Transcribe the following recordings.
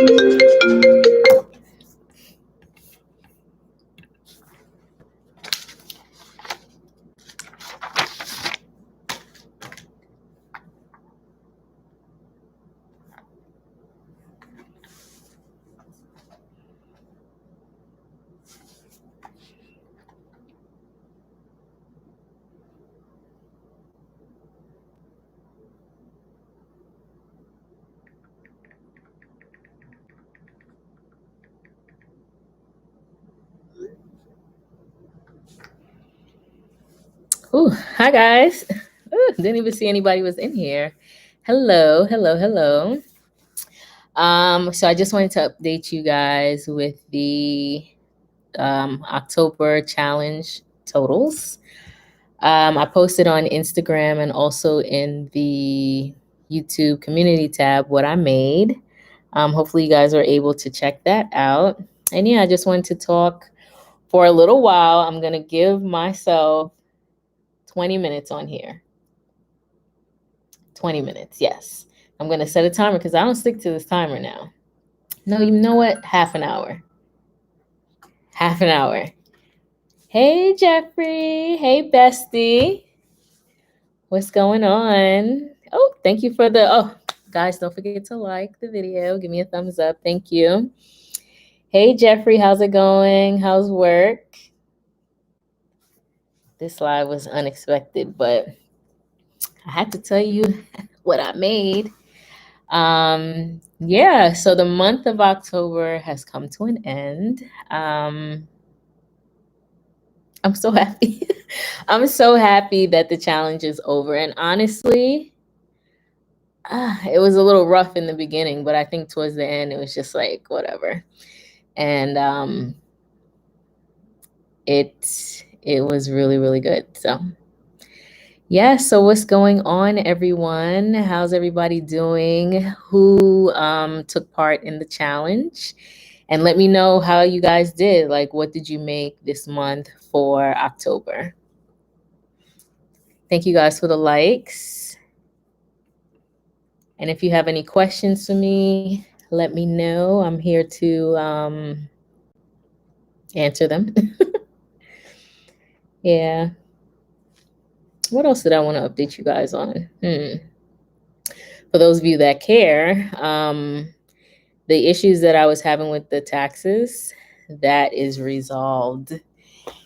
Ooh, hi guys. Ooh, didn't even see anybody was in here. Hello, hello, hello. So I just wanted to update you guys with the October challenge totals. I posted on Instagram and also in the YouTube community tab what I made. Hopefully you guys are able to check that out. And yeah, I just wanted to talk for a little while. I'm gonna give myself 20 minutes on here. 20 minutes, yes. I'm going to set a timer because I don't stick to this timer now. No, you know what? Half an hour. Half an hour. Hey, Jeffrey. Hey, bestie. What's going on? Oh, thank you for guys, don't forget to like the video. Give me a thumbs up. Thank you. Hey, Jeffrey. How's it going? How's work? This live was unexpected, but I had to tell you what I made. Yeah, so the month of October has come to an end. I'm so happy. I'm so happy that the challenge is over. And honestly, it was a little rough in the beginning, but I think towards the end it was just like whatever. And it was really, really good. So yeah, so what's going on, everyone? How's everybody doing? Who took part in the challenge? And let me know how you guys did. Like, what did you make this month for October? Thank you guys for the likes. And if you have any questions for me, let me know. I'm here to answer them. Yeah. What else did I want to update you guys on? For those of you that care, the issues that I was having with the taxes, that is resolved.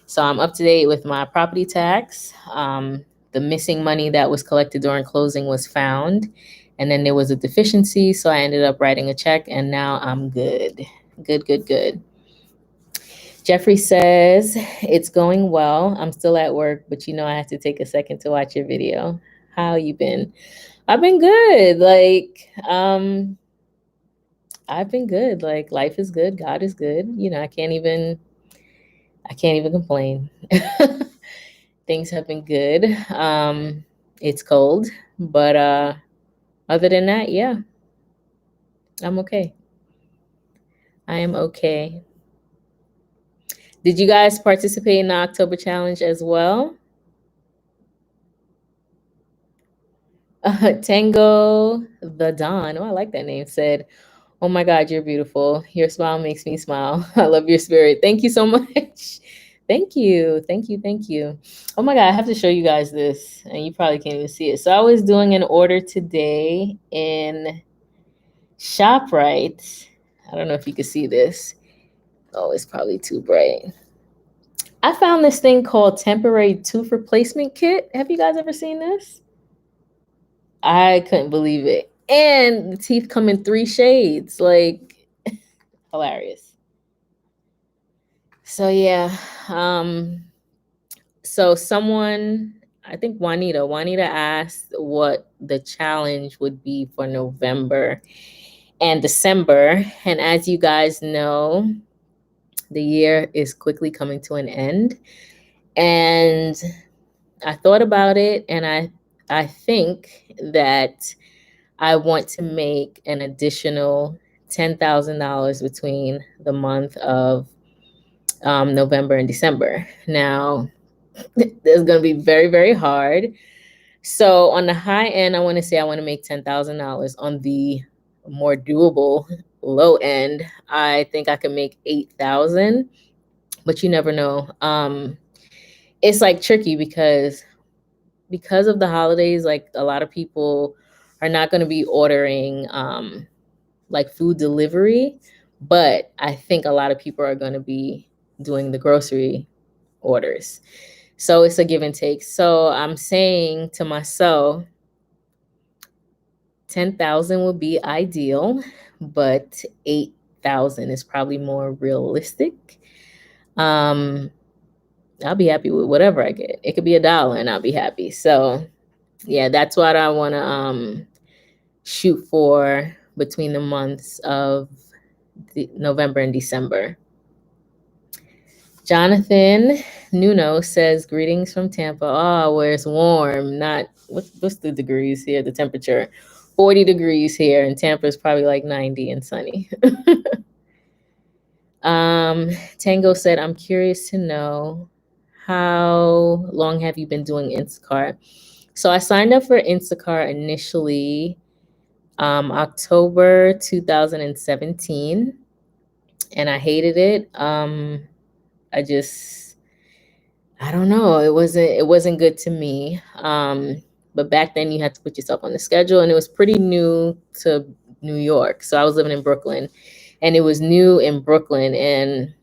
So I'm up to date with my property tax. The missing money that was collected during closing was found. And then there was a deficiency. So I ended up writing a check and now I'm good. Good. Jeffrey says, it's going well. I'm still at work, but I have to take a second to watch your video. How you been? I've been good. I've been good. Like, life is good. God is good. I can't even complain. Things have been good. It's cold, but other than that, yeah, I'm okay. I am okay. Did you guys participate in the October challenge as well? Tango the Dawn, oh, I like that name, said, oh my God, you're beautiful. Your smile makes me smile. I love your spirit. Thank you so much. Thank you. Oh my God, I have to show you guys this, and you probably can't even see it. So I was doing an order today in ShopRite. I don't know if you can see this. Oh, it's probably too bright. I found this thing called temporary tooth replacement kit. Have you guys ever seen this? I couldn't believe it. And the teeth come in 3 shades. Like, hilarious. So yeah. So someone, I think Juanita asked what the challenge would be for November and December. And as you guys know, the year is quickly coming to an end. And I thought about it, and I think that I want to make an additional $10,000 between the month of November and December. Now, it's going to be very, very hard. So on the high end, I want to say I want to make $10,000. On the more doable low end, I think I can make 8,000, but you never know. It's like tricky because of the holidays, like a lot of people are not going to be ordering like food delivery, but I think a lot of people are going to be doing the grocery orders. So it's a give and take. So I'm saying to myself, 10,000 would be ideal, but 8,000 is probably more realistic. I'll be happy with whatever I get. It could be $1 and I'll be happy. So yeah, that's what I want to shoot for between the months of November and December. Jonathan Nuno says, greetings from Tampa. Oh, where it's warm. Not, what's the degrees here, the temperature? 40 degrees here, and Tampa is probably like 90 and sunny. Tango said, I'm curious to know, how long have you been doing Instacart? So I signed up for Instacart initially October 2017, and I hated it. I don't know. It wasn't good to me. But back then you had to put yourself on the schedule, and it was pretty new to New York. So I was living in Brooklyn, and it was new in Brooklyn, and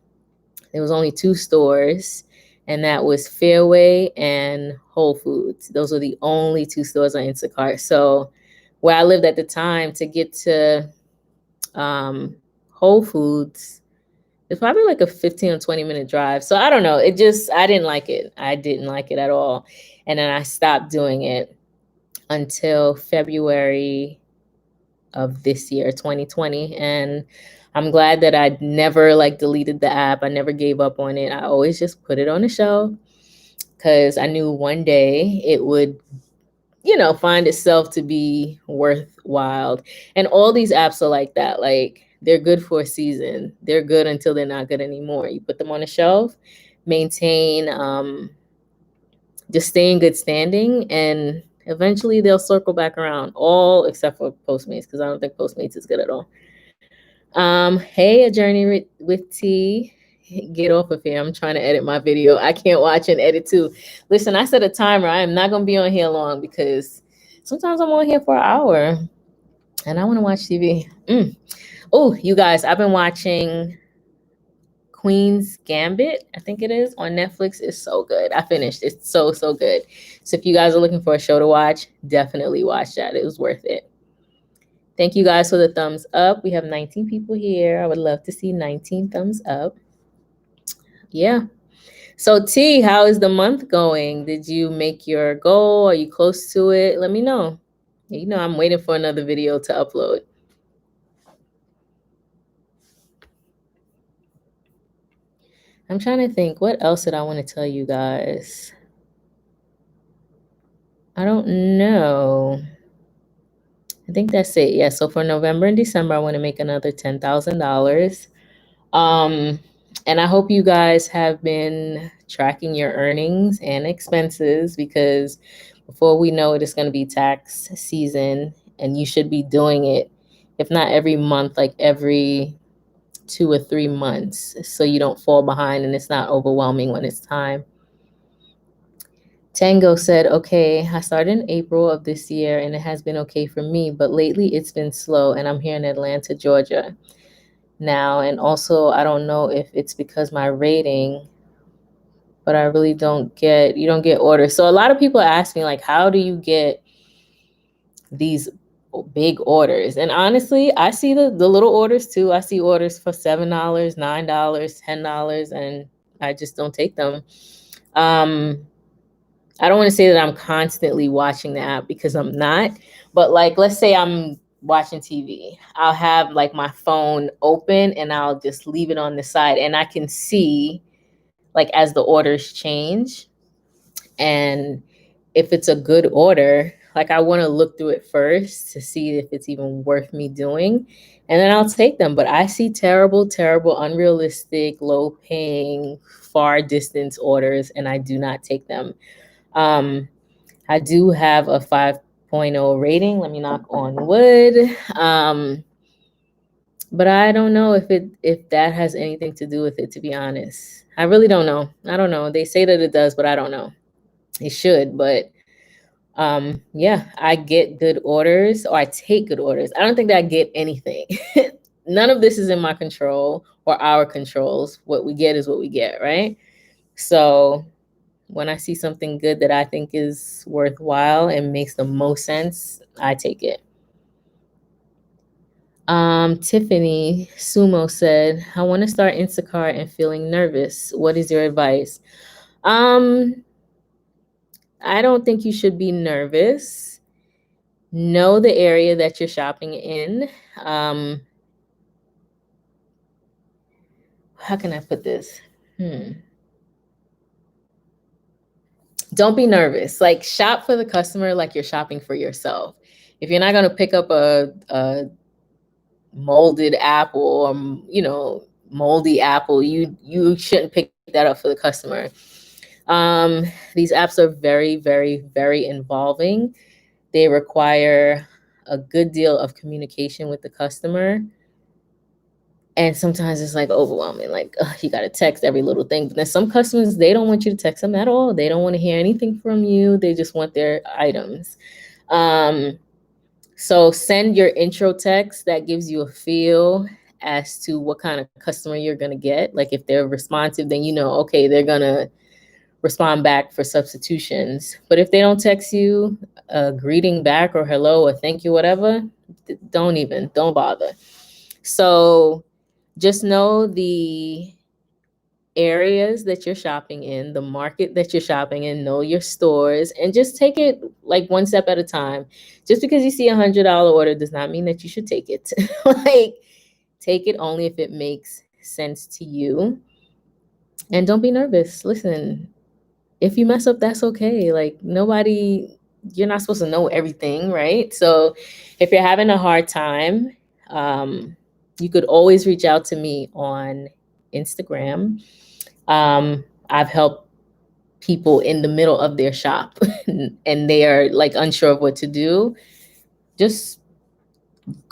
there was only 2 stores, and that was Fairway and Whole Foods. Those were the only 2 stores on Instacart. So where I lived at the time, to get to Whole Foods, it's probably like a 15 or 20-minute drive. So I don't know. I didn't like it. I didn't like it at all. And then I stopped doing it until February of this year, 2020. And I'm glad that I never deleted the app. I never gave up on it. I always just put it on the shelf because I knew one day it would, find itself to be worthwhile. And all these apps are like that. Like, they're good for a season. They're good until they're not good anymore. You put them on a shelf, maintain, just stay in good standing, and eventually they'll circle back around, all except for Postmates, because I don't think Postmates is good at all. Hey, A Journey with T. Get off of here. I'm trying to edit my video. I can't watch and edit too. Listen, I set a timer. I am not going to be on here long because sometimes I'm on here for an hour and I want to watch TV. Oh, you guys, I've been watching Queen's Gambit, I think it is, on Netflix. It's so good. I finished. It's so good. So if you guys are looking for a show to watch, definitely watch that. It was worth it. Thank you guys for the thumbs up. We have 19 people here. I would love to see 19 thumbs up. Yeah. So T, how is the month going? Did you make your goal? Are you close to it? Let me know. I'm waiting for another video to upload. I'm trying to think, what else did I want to tell you guys? I don't know. I think that's it. Yeah, so for November and December, I want to make another $10,000. And I hope you guys have been tracking your earnings and expenses, because before we know it, it's going to be tax season, and you should be doing it, if not every month, like every 2 or 3 months, so you don't fall behind and it's not overwhelming when it's time. Tango said, okay, I started in April of this year and it has been okay for me, but lately it's been slow, and I'm here in Atlanta, Georgia now. And also, I don't know if it's because my rating, but I really you don't get orders. So a lot of people ask me, like, how do you get these big orders? And honestly, I see the little orders too. I see orders for $7, $9, $10, and I just don't take them. I don't want to say that I'm constantly watching the app, because I'm not, but let's say I'm watching TV. I'll have my phone open and I'll just leave it on the side, and I can see as the orders change. And if it's a good order, I want to look through it first to see if it's even worth me doing, and then I'll take them. But I see terrible, unrealistic, low paying, far distance orders, and I do not take them. I do have a 5.0 rating. Let me knock on wood. But I don't know if that has anything to do with it, to be honest. I really don't know. I don't know. They say that it does, but I don't know. It should, but yeah, I get good orders, or I take good orders. I don't think that I get anything. None of this is in my control or our controls. What we get is what we get, right? So when I see something good that I think is worthwhile and makes the most sense, I take it. Tiffany Sumo said, I want to start Instacart and feeling nervous. What is your advice? Um, I don't think you should be nervous. Know the area that you're shopping in. How can I put this? Don't be nervous. Like, shop for the customer like you're shopping for yourself. If you're not going to pick up a molded apple or, moldy apple, you shouldn't pick that up for the customer. These apps are very, very, very involving. They require a good deal of communication with the customer. And sometimes it's like overwhelming, like, you got to text every little thing. But then some customers, they don't want you to text them at all. They don't want to hear anything from you. They just want their items. So send your intro text that gives you a feel as to what kind of customer you're going to get. Like, if they're responsive, then okay, they're going to respond back for substitutions. But if they don't text you a greeting back or hello or thank you, whatever, don't bother. So just know the areas that you're shopping in, the market that you're shopping in, know your stores, and just take it like one step at a time. Just because you see $100 order does not mean that you should take it. Like, take it only if it makes sense to you. And don't be nervous. Listen, if you mess up, that's okay. Like, you're not supposed to know everything, right? So if you're having a hard time, you could always reach out to me on Instagram. I've helped people in the middle of their shop and they are like unsure of what to do. Just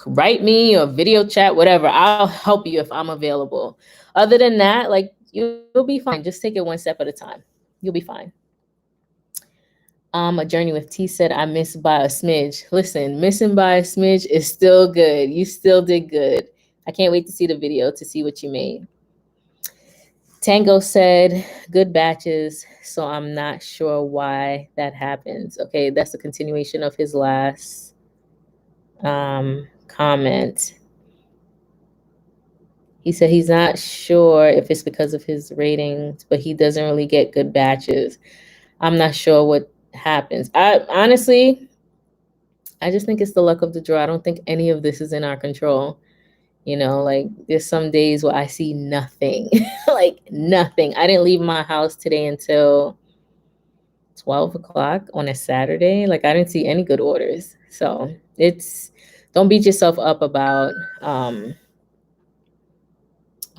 write me or video chat, whatever. I'll help you if I'm available. Other than that, like, you'll be fine. Just take it one step at a time. You'll be fine. A Journey with T said, I missed by a smidge. Listen, missing by a smidge is still good. You still did good. I can't wait to see the video to see what you made. Tango said, good batches, so I'm not sure why that happens. Okay, that's a continuation of his last comment. He said he's not sure if it's because of his ratings, but he doesn't really get good batches. I'm not sure what happens. I just think it's the luck of the draw. I don't think any of this is in our control. Like, there's some days where I see nothing, like nothing. I didn't leave my house today until 12 o'clock on a Saturday. Like, I didn't see any good orders. So don't beat yourself up about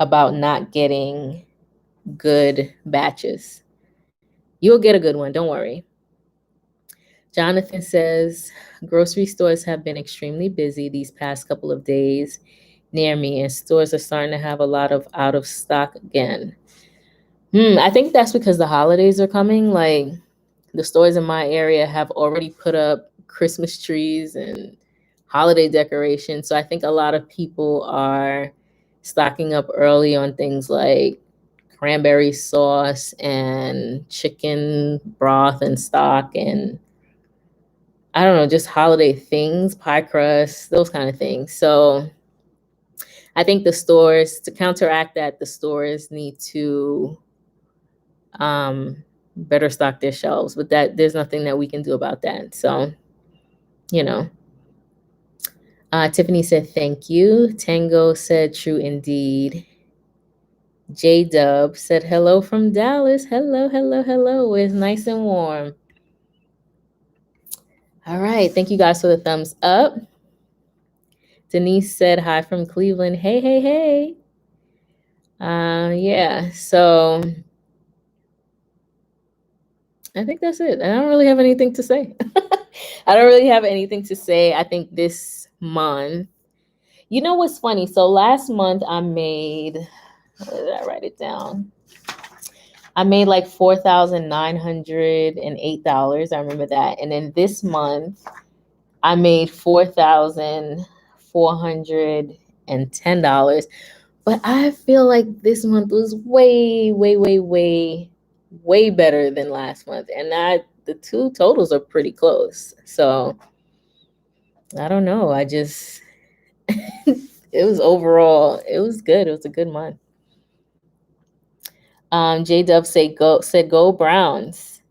not getting good batches. You'll get a good one. Don't worry. Jonathan says, grocery stores have been extremely busy these past couple of days near me, and stores are starting to have a lot of out of stock again. I think that's because the holidays are coming. Like, the stores in my area have already put up Christmas trees and holiday decorations. So I think a lot of people are stocking up early on things like cranberry sauce and chicken broth and stock, and I don't know, just holiday things, pie crust, those kind of things. So I think the stores, to counteract that, the stores need to better stock their shelves. But there's nothing that we can do about that. So, Tiffany said, thank you. Tango said, true indeed. J-Dub said, hello from Dallas. Hello, hello, hello. It's nice and warm. All right. Thank you guys for the thumbs up. Denise said, hi from Cleveland. Hey, hey, hey. Yeah, so I think that's it. I don't really have anything to say. I think this month, You know what's funny? So last month I made, where did I write it down? I made like $4,908. I remember that. And then this month I made $4,410. But I feel like this month was way, way, way, way, way better than last month. And the two totals are pretty close. So I don't know. I just it was overall, it was good. It was a good month. J Dub said go Browns.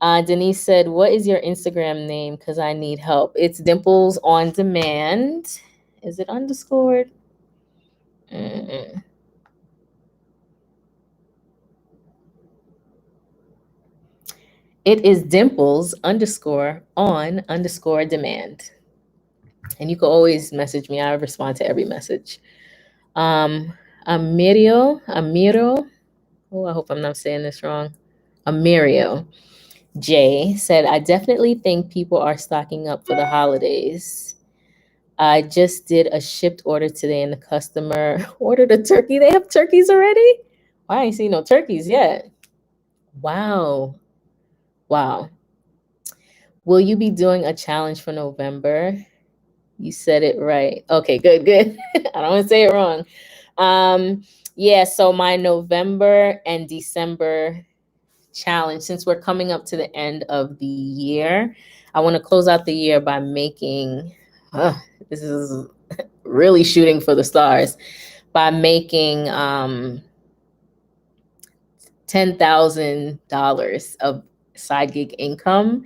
Denise said, what is your Instagram name? Because I need help. It's Dimples on Demand. Is it underscored? Mm-mm. It is Dimples _on _demand. And you can always message me. I respond to every message. Amiro. Oh, I hope I'm not saying this wrong. Amirio J said, I definitely think people are stocking up for the holidays. I just did a Shipt order today and the customer ordered a turkey. They have turkeys already? Well, I ain't seen no turkeys yet. Wow. Wow. Will you be doing a challenge for November? You said it right. Okay, good, good. I don't want to say it wrong. Yeah, so my November and December challenge, since we're coming up to the end of the year, I want to close out the year by making, this is really shooting for the stars, by making $10,000 of side gig income.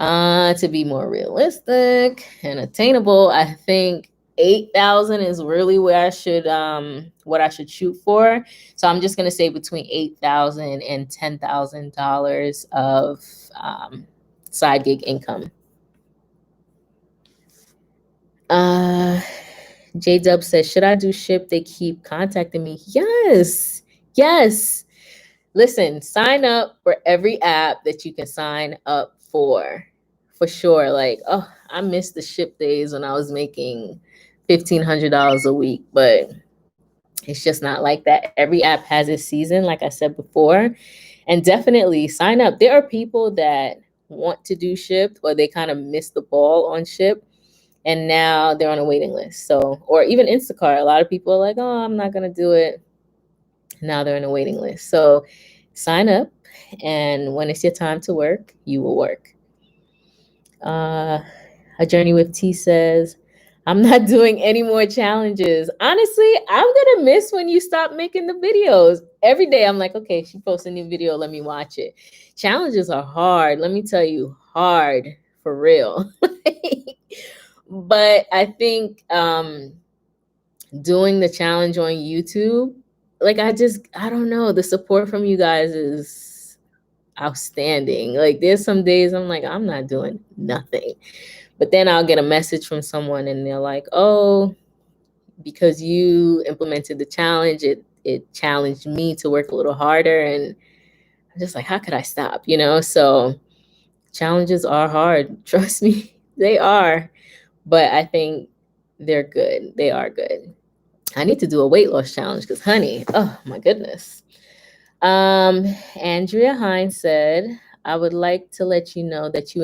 To be more realistic and attainable, I think 8,000 is really where I should what I should shoot for. So I'm just gonna say between $8,000 and $10,000 of side gig income. J Dub says, should I do Shipt? They keep contacting me. Yes, yes. Listen, sign up for every app that you can sign up for sure. Like, oh, I miss the Shipt days when I was making $1,500 a week, but it's just not like that. Every app has its season, like I said before, and definitely sign up. There are people that want to do Shipt, or they kind of missed the ball on Shipt, and now they're on a waiting list. So, or even Instacart, a lot of people are like, oh, I'm not gonna do it. Now they're on a waiting list. So sign up, and when it's your time to work, you will work. A Journey with T says, I'm not doing any more challenges. Honestly, I'm gonna miss when you stop making the videos. Every day I'm like, okay, she posts a new video, let me watch it. Challenges are hard, let me tell you, hard for real. But I think doing the challenge on YouTube, like I don't know, the support from you guys is outstanding. Like there's some days I'm like, I'm not doing nothing. But then I'll get a message from someone and they're like, oh, because you implemented the challenge, it challenged me to work a little harder. And I'm just like, how could I stop? You know? So challenges are hard. Trust me, they are. But I think they're good. They are good. I need to do a weight loss challenge because, honey, oh my goodness. Andrea Hines said, I would like to let you know that you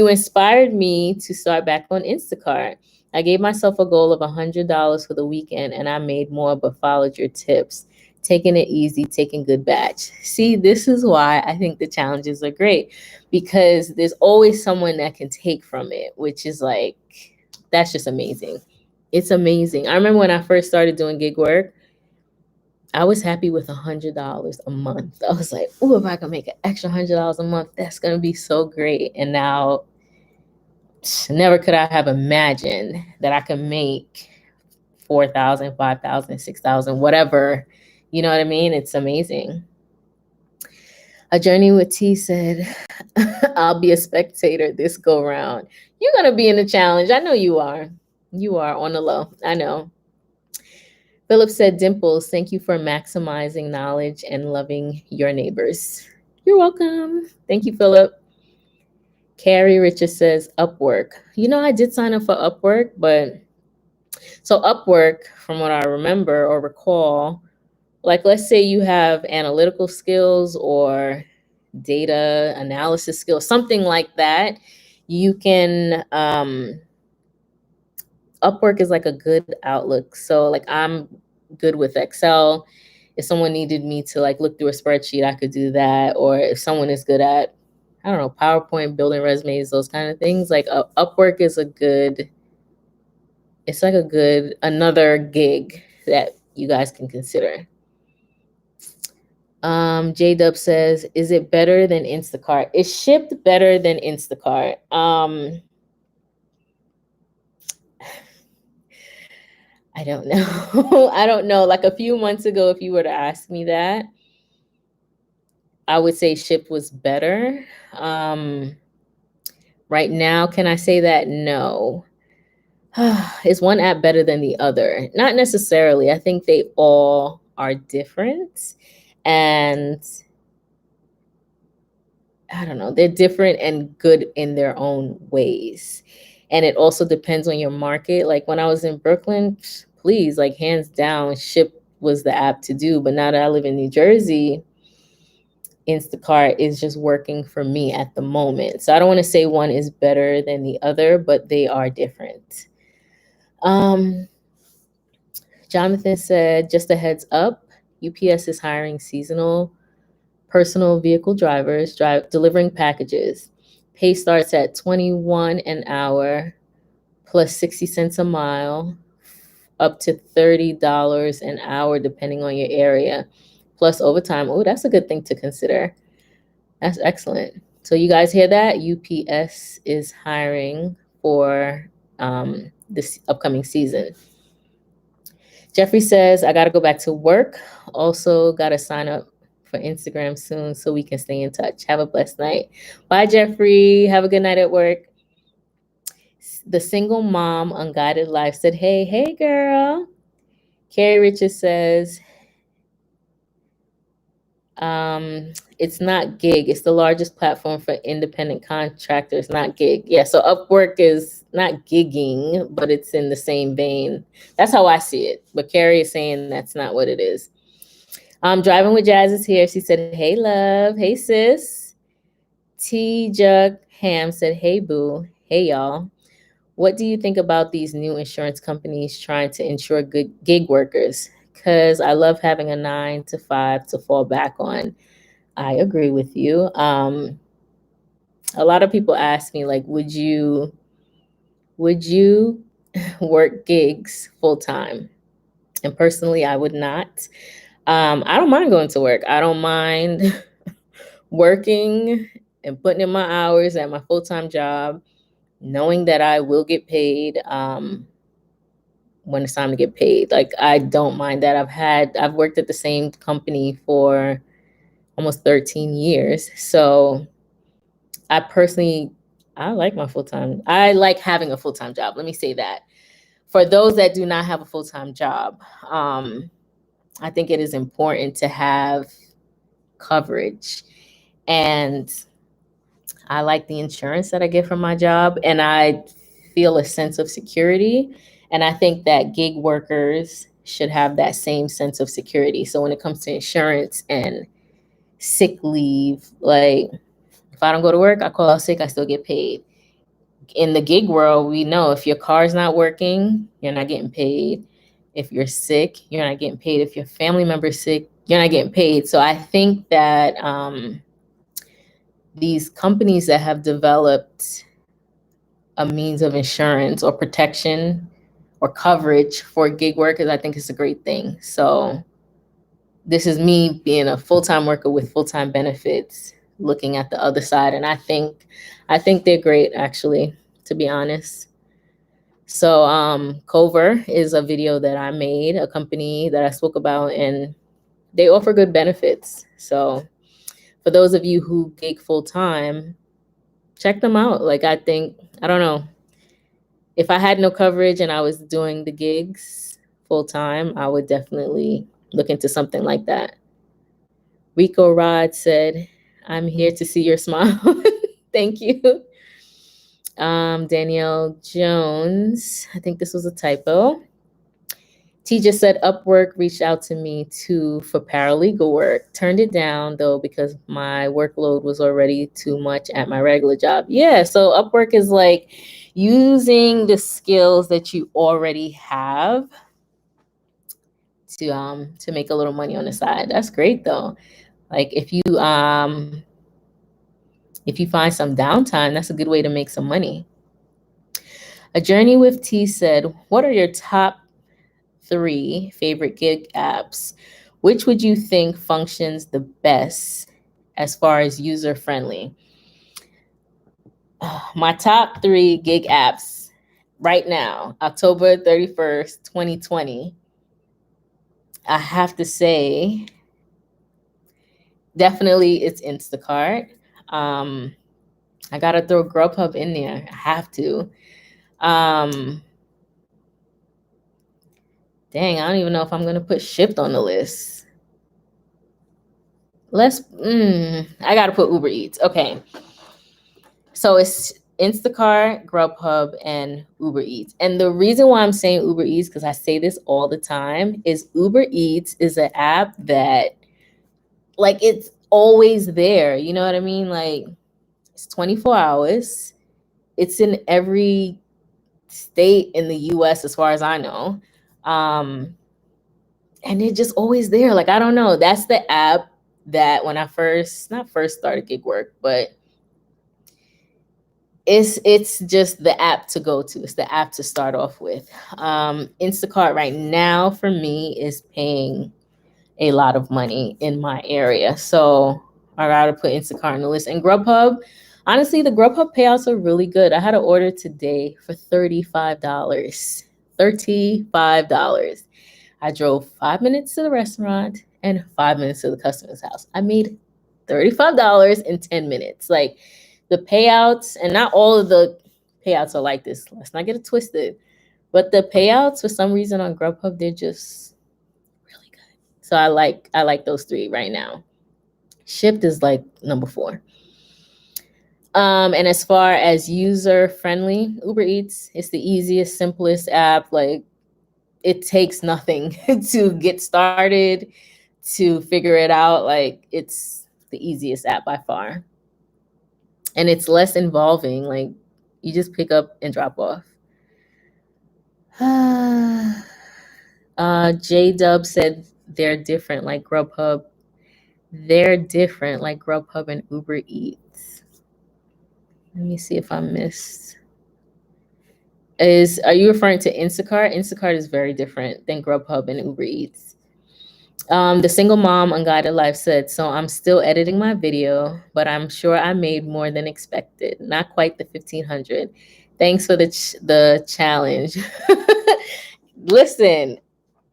inspired me to start back on Instacart. I gave myself a goal of $100 for the weekend and I made more, but followed your tips. Taking it easy, taking good batch. See, this is why I think the challenges are great, because there's always someone that can take from it, which is like, that's just amazing. It's amazing. I remember when I first started doing gig work, I was happy with $100 a month. I was like, oh, if I can make an extra $100 a month, that's going to be so great. And now, never could I have imagined that I could make 4,000, 5,000, 6,000, whatever. You know what I mean? It's amazing. A Journey with T said, I'll be a spectator this go round. You're going to be in the challenge. I know you are. You are on the low. I know. Philip said, Dimples, thank you for maximizing knowledge and loving your neighbors. You're welcome. Thank you, Philip. Carrie Richard says, Upwork. You know, I did sign up for Upwork, but So Upwork, from what I remember or recall, like let's say you have analytical skills or data analysis skills, something like that, you can Upwork is like a good outlook. So like I'm good with Excel. If someone needed me to like look through a spreadsheet, I could do that. Or if someone is good at, I don't know, PowerPoint, building resumes, those kind of things, like Upwork is a good, it's like a good, another gig that you guys can consider. J-Dub says, is it better than Instacart? Is Shipt better than Instacart? I don't know. I don't know. Like a few months ago, if you were to ask me that, I would say Shipt was better. Right now, can I say that? No. Is one app better than the other? Not necessarily. I think they all are different. And I don't know, they're different and good in their own ways. And it also depends on your market. Like when I was in Brooklyn, please, like hands down, Shipt was the app to do. But now that I live in New Jersey, Instacart is just working for me at the moment. So I don't want to say one is better than the other, but they are different. Jonathan said, just a heads up, UPS is hiring seasonal personal vehicle drivers delivering packages. Pay starts at $21 an hour plus 60 cents a mile, up to $30 an hour depending on your area, plus overtime. Oh, that's a good thing to consider. That's excellent. So you guys hear that? UPS is hiring for this upcoming season. Jeffrey says, I got to go back to work. Also got to sign up for Instagram soon so we can stay in touch. Have a blessed night. Bye, Jeffrey. Have a good night at work. The single mom Unguided Life said, hey, girl. Carrie Richards says, it's not gig. It's the largest platform for independent contractors, not gig. Yeah, so Upwork is not gigging, but it's in the same vein. That's how I see it. But Carrie is saying that's not what it is. Driving with Jazz is here. She said, hey, love. Hey, sis. T Jug Ham said, hey, boo. Hey, y'all. What do you think about these new insurance companies trying to insure good gig workers? Because I love having a 9 to 5 to fall back on. I agree with you. A lot of people ask me, like, would you work gigs full time? And personally, I would not. I don't mind going to work. I don't mind working and putting in my hours at my full-time job, knowing that I will get paid when it's time to get paid. Like, I don't mind that. I've worked at the same company for almost 13 years. So I like my full-time. I like having a full-time job. Let me say that. For those that do not have a full-time job, I think it is important to have coverage. And I like the insurance that I get from my job, and I feel a sense of security. And I think that gig workers should have that same sense of security. So when it comes to insurance and sick leave, like if I don't go to work, I call out sick, I still get paid. In the gig world, we know if your car's not working, you're not getting paid. If you're sick, you're not getting paid. If your family member's sick, you're not getting paid. So I think that these companies that have developed a means of insurance or protection or coverage for gig workers, I think it's a great thing. So this is me being a full-time worker with full-time benefits, looking at the other side. And I think they're great, actually, to be honest. So Cover is a video that I made, a company that I spoke about, and they offer good benefits. So for those of you who gig full-time, check them out. Like, I don't know. If I had no coverage and I was doing the gigs full-time, I would definitely look into something like that. Rico Rod said, I'm here to see your smile. Thank you. Danielle Jones, I think this was a typo. T just said Upwork reached out to me too for paralegal work. Turned it down though because my workload was already too much at my regular job. Yeah, so Upwork is like using the skills that you already have to make a little money on the side. That's great though. Like if you find some downtime, that's a good way to make some money. A Journey with T said, "What are your top 3 favorite gig apps? Which would you think functions the best as far as user friendly?" My top 3 gig apps right now, October 31st, 2020. I have to say, definitely it's Instacart. I gotta throw Grubhub in there. I have to. Dang, I don't even know if I'm gonna put Shipt on the list. I gotta put UberEats. Okay. So it's Instacart, Grubhub, and UberEats. And the reason why I'm saying UberEats, because I say this all the time, is UberEats is an app that, like, it's always there. You know what I mean? Like, it's 24 hours. It's in every state in the US as far as I know. And it's just always there. Like, I don't know. That's the app that when I not first started gig work, but it's just the app to go to. It's the app to start off with. Instacart right now for me is paying a lot of money in my area. So I gotta put Instacart on the list. And Grubhub, honestly, the Grubhub payouts are really good. I had an order today for $35. $35. I drove 5 minutes to the restaurant and 5 minutes to the customer's house. I made $35 in 10 minutes. Like, the payouts, and not all of the payouts are like this. Let's not get it twisted. But the payouts, for some reason on Grubhub, they're just really good. So I like those 3 right now. Shipt is like number 4. And as far as user friendly, Uber Eats, it's the easiest, simplest app. Like, it takes nothing to get started, to figure it out. Like, it's the easiest app by far. And it's less involving. Like, you just pick up and drop off. J-Dub said they're different like Grubhub. They're different like Grubhub and Uber Eats. Let me see if I missed. Are you referring to Instacart? Instacart is very different than Grubhub and Uber Eats. The Single Mom Unguided Life said, "So I'm still editing my video, but I'm sure I made more than expected. Not quite the 1,500. Thanks for the challenge." Listen,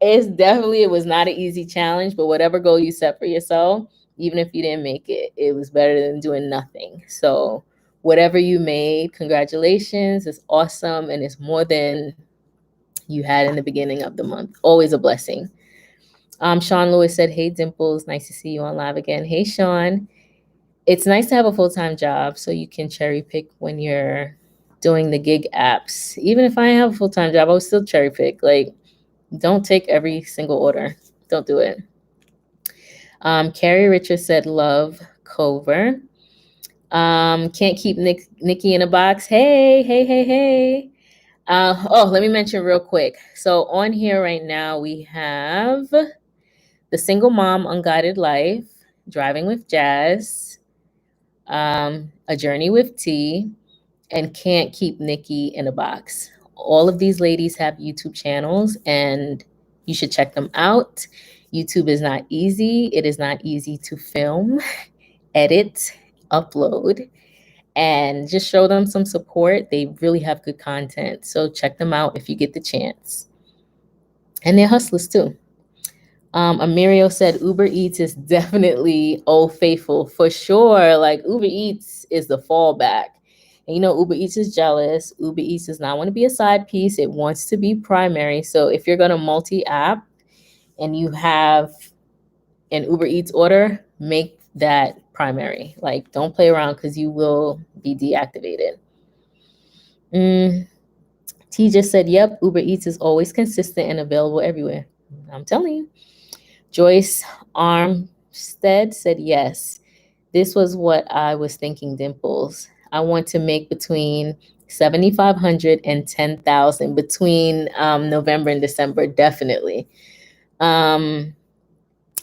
it was not an easy challenge, but whatever goal you set for yourself, even if you didn't make it, it was better than doing nothing. So whatever you made, congratulations. It's awesome, and it's more than you had in the beginning of the month. Always a blessing. Sean Lewis said, "Hey, Dimples, nice to see you on live again." Hey, Sean. It's nice to have a full-time job so you can cherry pick when you're doing the gig apps. Even if I have a full-time job, I would still cherry pick. Like, don't take every single order. Don't do it. Carrie Richards said, "Love Cover." Can't keep Nikki in a box. Hey. Let me mention real quick. So on here right now, we have The Single Mom Unguided Life, Driving with Jazz, A Journey with T, and Can't Keep Nikki in a Box. All of these ladies have YouTube channels, and you should check them out. YouTube is not easy. It is not easy to film, edit, upload, and just show them some support. They really have good content. So check them out if you get the chance. And they're hustlers too. Amirio said Uber Eats is definitely Old Faithful for sure. Like, Uber Eats is the fallback. And Uber Eats is jealous. Uber Eats does not want to be a side piece. It wants to be primary. So if you're going to multi-app and you have an Uber Eats order, make that primary. Like, don't play around because you will be deactivated. T just said, yep, Uber Eats is always consistent and available everywhere. I'm telling you. Joyce Armstead said, yes. This was what I was thinking, Dimples. I want to make between 7,500 and 10,000 between November and December, definitely. I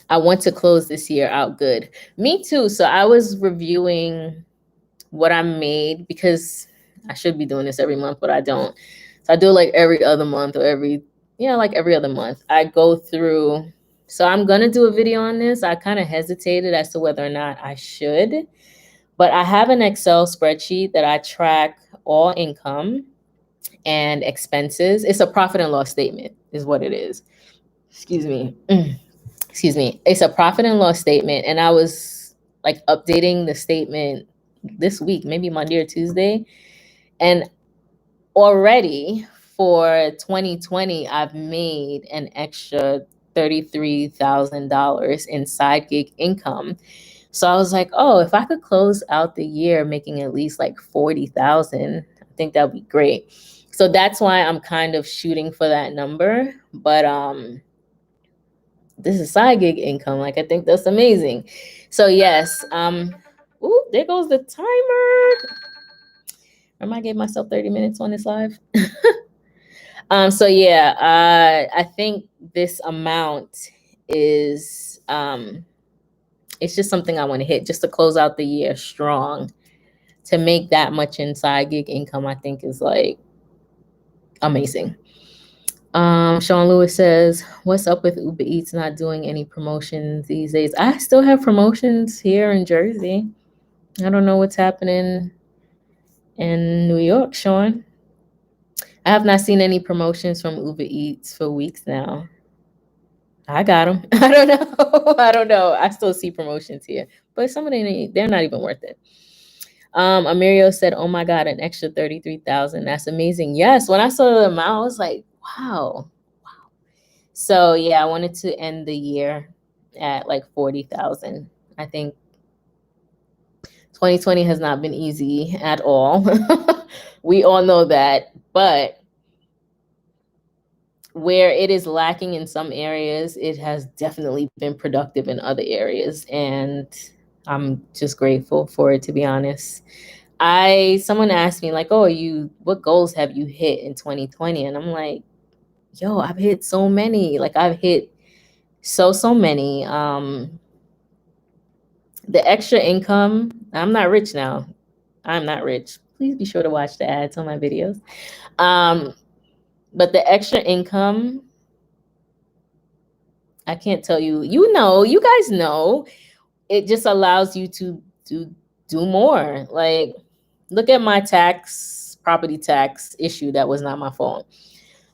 want to close this year out good. Me too. So I was reviewing what I made, because I should be doing this every month, but I don't. So I do like every other month, or like every other month. I go through. So I'm going to do a video on this. I kind of hesitated as to whether or not I should, but I have an Excel spreadsheet that I track all income and expenses. It's a profit and loss statement is what it is. Excuse me. It's a profit and loss statement. And I was like updating the statement this week, maybe Monday or Tuesday. And already for 2020, I've made an extra $33,000 in side gig income. So I was like, oh, if I could close out the year making at least like 40,000, I think that would be great. So that's why I'm kind of shooting for that number. But this is side gig income. Like, I think that's amazing. So yes. Ooh, there goes the timer. Remember, I gave myself 30 minutes on this live. So yeah, I think this amount is it's just something I want to hit just to close out the year strong. To make that much in side gig income, I think is like amazing. Sean Lewis says, what's up with Uber Eats not doing any promotions these days? I still have promotions here in Jersey. I don't know what's happening in New York, Sean. I have not seen any promotions from Uber Eats for weeks now. I got them. I don't know. I don't know. I still see promotions here, but some of them, they're not even worth it. Amirio said, oh my God, an extra 33,000. That's amazing. Yes. When I saw the amount, I was like, wow. So yeah, I wanted to end the year at like 40,000. I think 2020 has not been easy at all. We all know that, but where it is lacking in some areas, it has definitely been productive in other areas. And I'm just grateful for it, to be honest. Someone asked me like, oh, what goals have you hit in 2020? And I'm like, yo, I've hit so many. Like, I've hit so many. The extra income, I'm not rich now. I'm not rich. Please be sure to watch the ads on my videos. But the extra income, I can't tell you, you guys know, it just allows you to do more. Like, look at my property tax issue that was not my fault.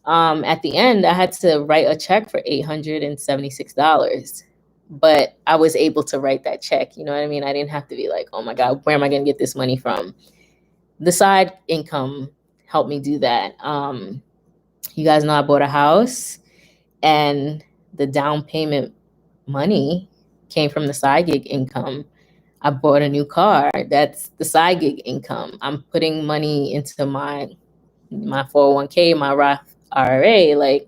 At the end, I had to write a check for $876, but I was able to write that check. You know what I mean? I didn't have to be like, oh my God, where am I going to get this money from? The side income helped me do that. You guys know I bought a house, and the down payment money came from the side gig income. I bought a new car. That's the side gig income. I'm putting money into my 401k, my Roth IRA. Like,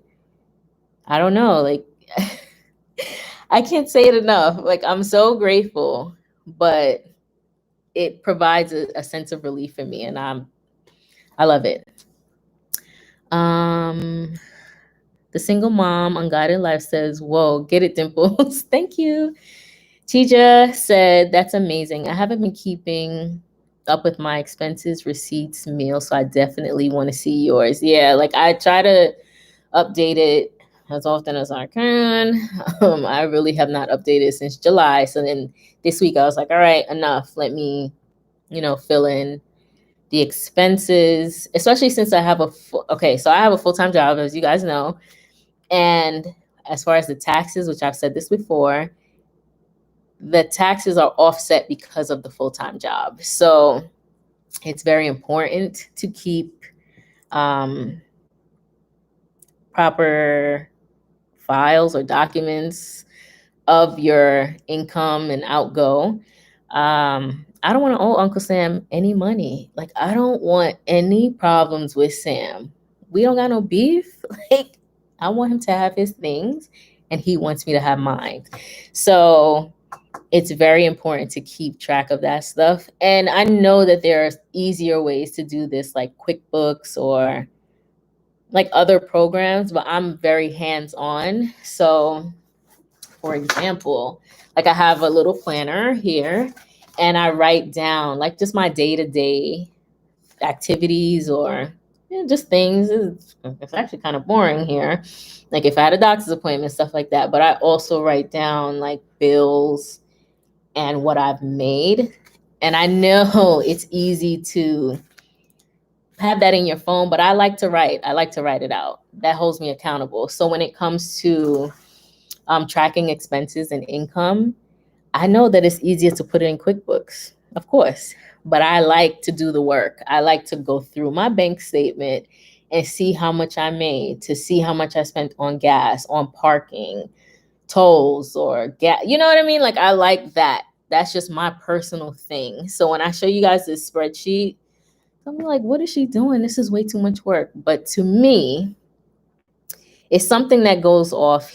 I don't know. Like, I can't say it enough. Like, I'm so grateful, but it provides a sense of relief for me, and I love it. The single mom Unguided Life says, whoa, get it, Dimples. Thank you. Tija said, that's amazing. I haven't been keeping up with my expenses, receipts, meals, so I definitely want to see yours. Yeah, like, I try to update it as often as I can. I really have not updated since July. So then this week I was like, all right, enough. Let me, fill in the expenses, especially since I have so I have a full-time job, as you guys know. And as far as the taxes, which I've said this before, the taxes are offset because of the full-time job. So it's very important to keep proper files or documents of your income and outgo. I don't want to owe Uncle Sam any money. Like, I don't want any problems with Sam. we don't got no beef. Like, I want him to have his things and he wants me to have mine. So it's very important to keep track of that stuff. And I know that there are easier ways to do this, like QuickBooks or like other programs, but I'm very hands-on. So for example, like I have a little planner here and I write down like just my day-to-day activities or just things. It's actually kind of boring here. Like if I had a doctor's appointment, stuff like that. But I also write down like bills and what I've made. And I know it's easy to have that in your phone, but I like to write. I like to write it out. That holds me accountable. So when it comes to tracking expenses and income, I know that it's easier to put it in QuickBooks, of course, but I like to do the work. I like to go through my bank statement and see how much I made, to see how much I spent on gas, on parking, tolls, or gas. You know what I mean? Like, I like that. That's just my personal thing. So when I show you guys this spreadsheet, I'm like, what is she doing? This is way too much work. But to me, it's something that goes off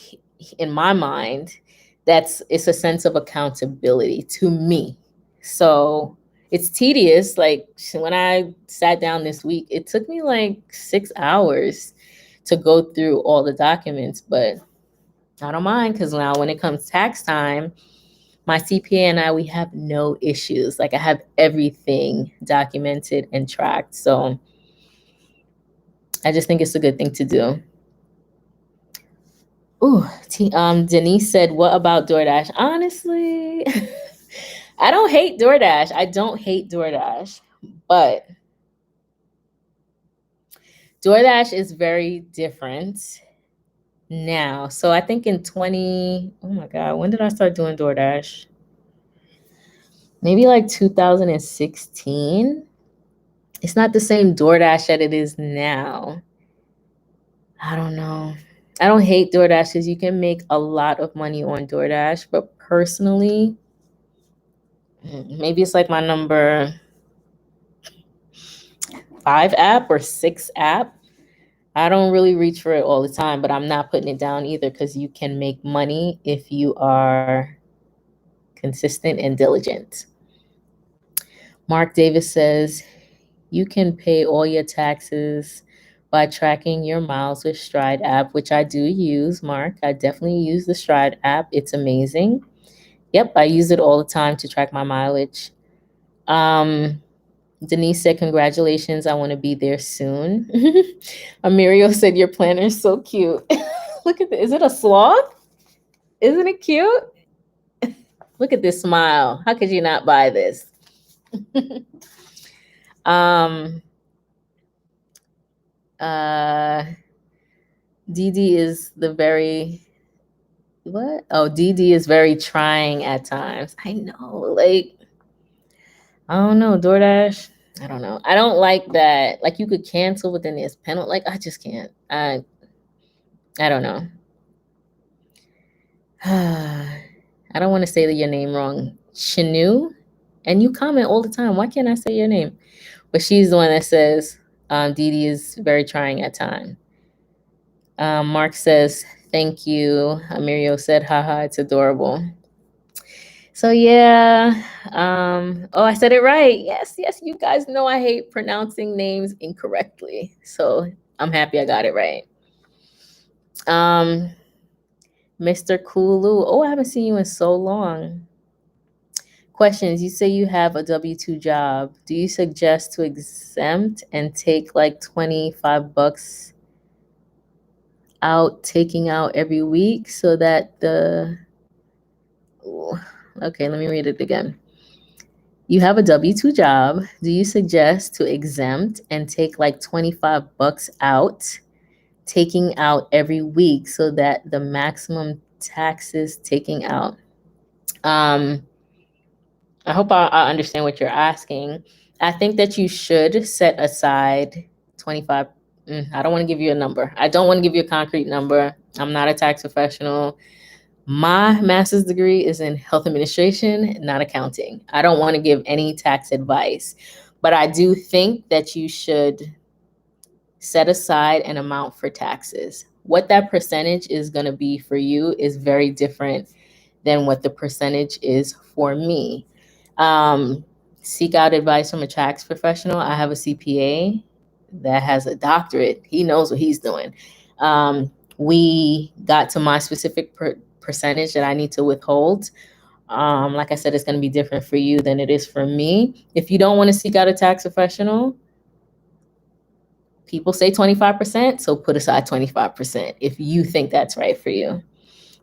in my mind. It's a sense of accountability to me. So it's tedious. Like when I sat down this week, it took me like 6 hours to go through all the documents, but I don't mind, because now when it comes tax time, my CPA and I, we have no issues. Like I have everything documented and tracked. So I just think it's a good thing to do. Ooh, Denise said, what about DoorDash? Honestly, I don't hate DoorDash. But DoorDash is very different now. So I think in oh my God, when did I start doing DoorDash? Maybe like 2016. It's not the same DoorDash that it is now. I don't know. I don't hate DoorDash because you can make a lot of money on DoorDash, but personally, maybe it's like my number 5 app or 6 app. I don't really reach for it all the time, but I'm not putting it down either, because you can make money if you are consistent and diligent. Mark Davis says, you can pay all your taxes by tracking your miles with Stride app, which I do use, Mark. I definitely use the Stride app. It's amazing. Yep, I use it all the time to track my mileage. Denise said, congratulations, I want to be there soon. Amirio said, your planner is so cute. Look at this. Is it a sloth? Isn't it cute? Look at this smile. How could you not buy this? DD is DD is very trying at times. I know, like, I don't know, DoorDash. I don't know. I don't like that. Like, you could cancel, but then there's penalty. Like, I just can't. I don't know. I don't want to say your name wrong. Chinu, and you comment all the time. Why can't I say your name? But she's the one that says, Dee is very trying at times. Mark says, thank you. Amirio said, haha, it's adorable. So yeah, I said it right. Yes, you guys know I hate pronouncing names incorrectly. So I'm happy I got it right. Mr. Kulu, I haven't seen you in so long. Questions, you say you have a W-2 job. Do you suggest to exempt and take like $25 out, taking out every week so that okay, let me read it again. You have a W-2 job. Do you suggest to exempt and take like $25 out, taking out every week so that the maximum taxes taking out? I hope I understand what you're asking. I think that you should set aside 25. I don't want to give you a number. I don't want to give you a concrete number. I'm not a tax professional. My master's degree is in health administration, not accounting. I don't want to give any tax advice, but I do think that you should set aside an amount for taxes. What that percentage is going to be for you is very different than what the percentage is for me. Seek out advice from a tax professional. I have a CPA that has a doctorate. He knows what he's doing. We got to my specific percentage that I need to withhold. Like I said, it's going to be different for you than it is for me. If you don't want to seek out a tax professional, people say 25%, so put aside 25% if you think that's right for you.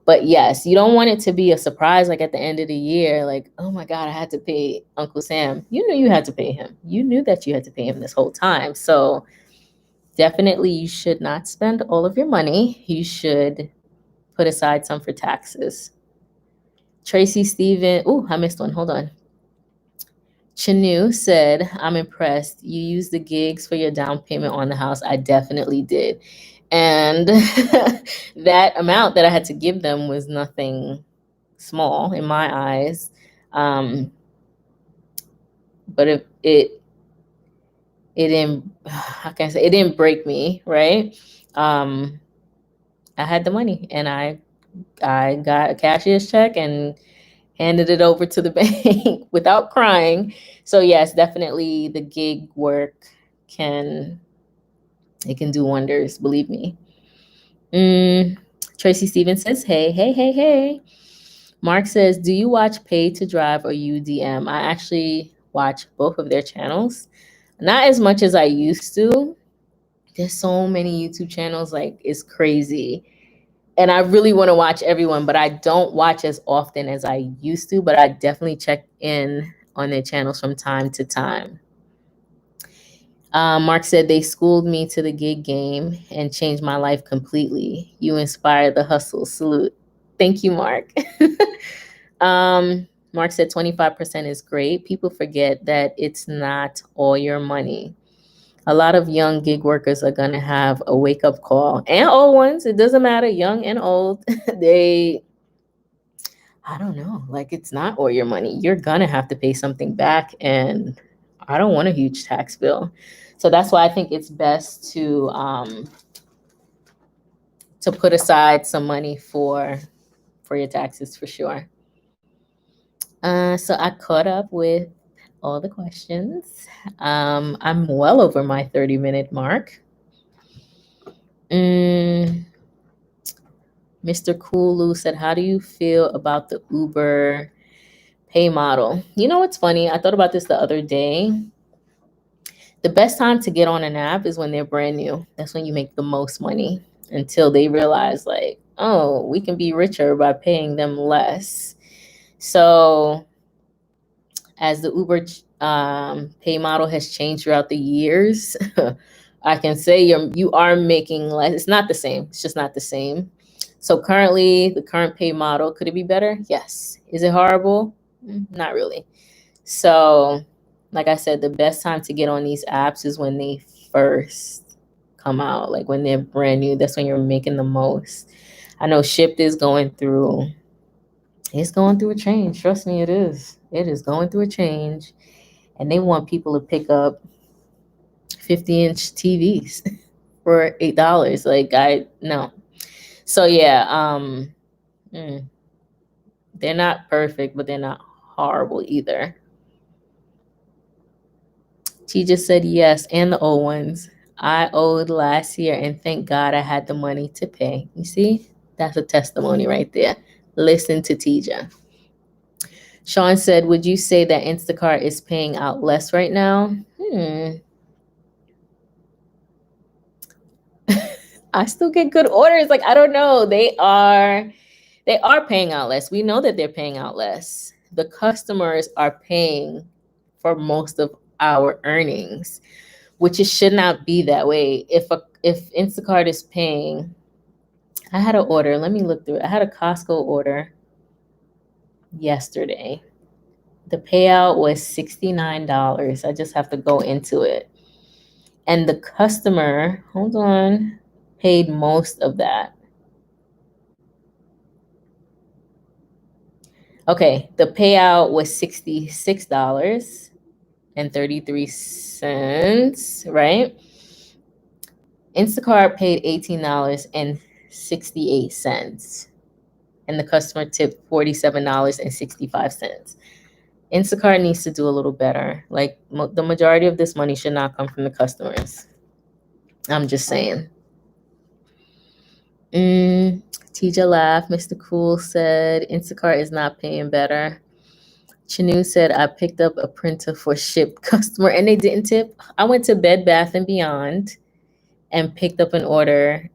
But yes, you don't want it to be a surprise, like at the end of the year, like, oh my God, I had to pay Uncle Sam. You knew you had to pay him. You knew that you had to pay him this whole time. So definitely you should not spend all of your money. You should put aside some for taxes. Tracy Steven, I missed one. Hold on. Chanu said, I'm impressed. You used the gigs for your down payment on the house. I definitely did. And that amount that I had to give them was nothing small in my eyes. But if it didn't, how can I say, it didn't break me, right? I had the money and I got a cashier's check and handed it over to the bank without crying. So yes, definitely the gig work can do wonders, believe me. Tracy Stevens says, hey. Mark says, do you watch Pay to Drive or UDM? I actually watch both of their channels. Not as much as I used to. There's so many YouTube channels, like it's crazy. And I really want to watch everyone, but I don't watch as often as I used to, but I definitely check in on their channels from time to time. Mark said, they schooled me to the gig game and changed my life completely. You inspired the hustle. Salute. Thank you, Mark. Mark said 25% is great. People forget that it's not all your money. A lot of young gig workers are going to have a wake-up call, and old ones. It doesn't matter, young and old. I don't know, like it's not all your money. You're going to have to pay something back, and I don't want a huge tax bill. So that's why I think it's best to put aside some money for your taxes for sure. So I caught up with all the questions. I'm well over my 30-minute mark. Mr. Kulu said, how do you feel about the Uber pay model? You know what's funny? I thought about this the other day. The best time to get on an app is when they're brand new. That's when you make the most money, until they realize like, oh, we can be richer by paying them less. So as the Uber pay model has changed throughout the years, I can say you are making less. It's not the same. It's just not the same. So currently, the current pay model, could it be better? Yes. Is it horrible? Not really. So like I said, the best time to get on these apps is when they first come out, like when they're brand new. That's when you're making the most. I know Shipt is going through a change. Trust me, it is. It is going through a change. And they want people to pick up 50-inch TVs for $8. Like, no. So yeah, they're not perfect, but they're not horrible either. She just said yes, and the old ones. I owed last year, and thank God I had the money to pay. You see? That's a testimony right there. Listen to Tija. Sean said, would you say that Instacart is paying out less right now? I still get good orders. Like, I don't know. They are paying out less. We know that they're paying out less. The customers are paying for most of our earnings, which it should not be that way. If Instacart is paying, I had an order. Let me look through it. I had a Costco order yesterday. The payout was $69. I just have to go into it. And the customer, hold on, paid most of that. Okay, the payout was $66.33, right? Instacart paid $18.68, and the customer tipped $47.65. Instacart needs to do a little better. Like, the majority of this money should not come from the customers. I'm just saying. Tija laughed. Mr. Cool said Instacart is not paying better. Chanu said I picked up a printer for Shipt customer and they didn't tip. I went to Bed Bath and Beyond and picked up an order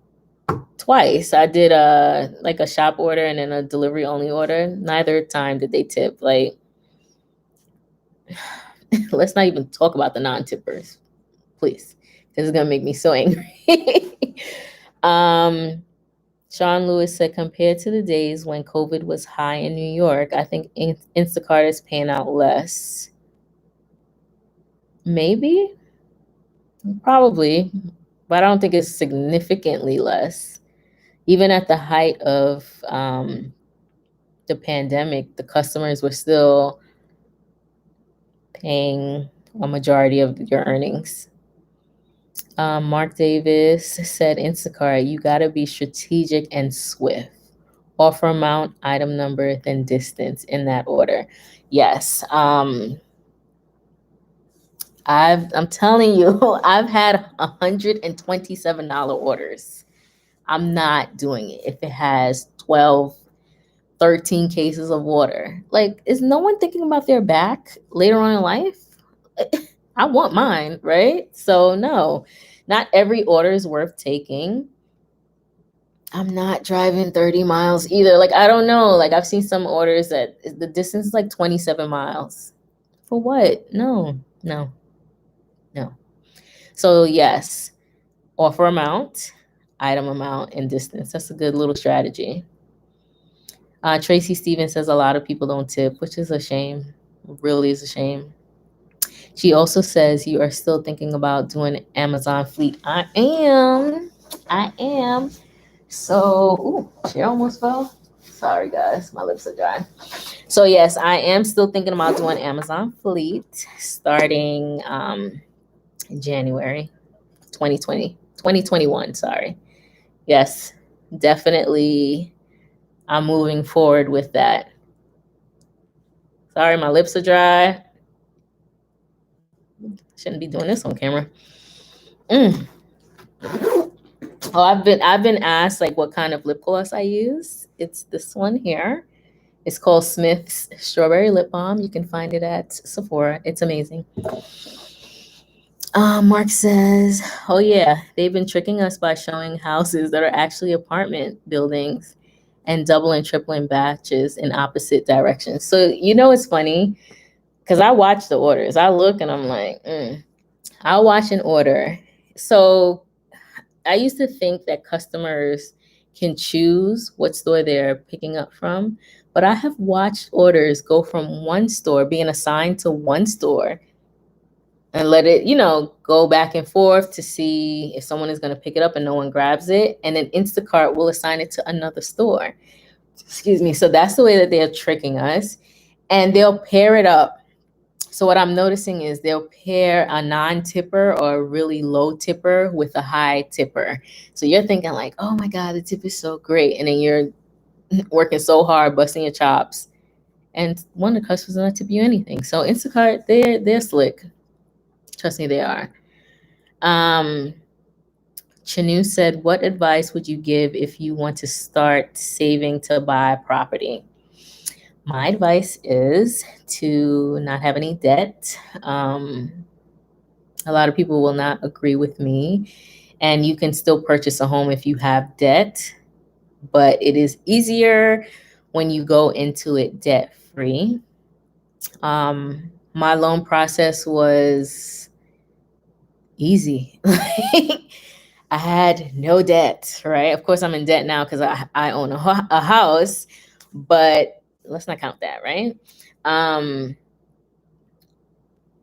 twice. I did a shop order and then a delivery only order. Neither time did they tip. Like, let's not even talk about the non-tippers, please. This is gonna make me so angry. Sean Lewis said, compared to the days when COVID was high in New York, I think Instacart is paying out less. Maybe, probably, but I don't think it's significantly less. Even at the height of the pandemic, the customers were still paying a majority of your earnings. Mark Davis said, Instacart, you got to be strategic and swift. Offer amount, item number, then distance in that order. Yes. I'm telling you, I've had $127 orders. I'm not doing it if it has 12, 13 cases of water. Like, is no one thinking about their back later on in life? I want mine, right? So no, not every order is worth taking. I'm not driving 30 miles either. Like, I don't know. Like, I've seen some orders that the distance is like 27 miles. For what? No. So yes, offer amount, item amount, and distance. That's a good little strategy. Tracy Stevens says a lot of people don't tip, which is a shame. It really is a shame. She also says you are still thinking about doing Amazon fleet. I am. So, she almost fell. Sorry, guys. My lips are dry. So, yes, I am still thinking about doing Amazon fleet starting in January 2021. Sorry. Yes, definitely. I'm moving forward with that. Sorry, my lips are dry. Shouldn't be doing this on camera. Oh, I've been asked like what kind of lip gloss I use. It's this one here. It's called Smith's Strawberry Lip Balm. You can find it at Sephora. It's amazing. Mark says, oh yeah, they've been tricking us by showing houses that are actually apartment buildings and double and tripling batches in opposite directions. So, it's funny because I watch the orders. I look and I'm like, I'll watch an order. So I used to think that customers can choose what store they're picking up from, but I have watched orders go from one store, being assigned to one store, and let it, go back and forth to see if someone is going to pick it up and no one grabs it. And then Instacart will assign it to another store. Excuse me. So that's the way that they're tricking us. And they'll pair it up. So what I'm noticing is they'll pair a non-tipper or a really low tipper with a high tipper. So you're thinking like, oh my God, the tip is so great. And then you're working so hard, busting your chops. And one of the customers will not tip you anything. So Instacart, they're slick. Trust me, they are. Chanu said, what advice would you give if you want to start saving to buy property? My advice is to not have any debt. A lot of people will not agree with me. And you can still purchase a home if you have debt, but it is easier when you go into it debt-free. My loan process was easy. I had no debt, right? Of course, I'm in debt now because I own a house, but let's not count that, right?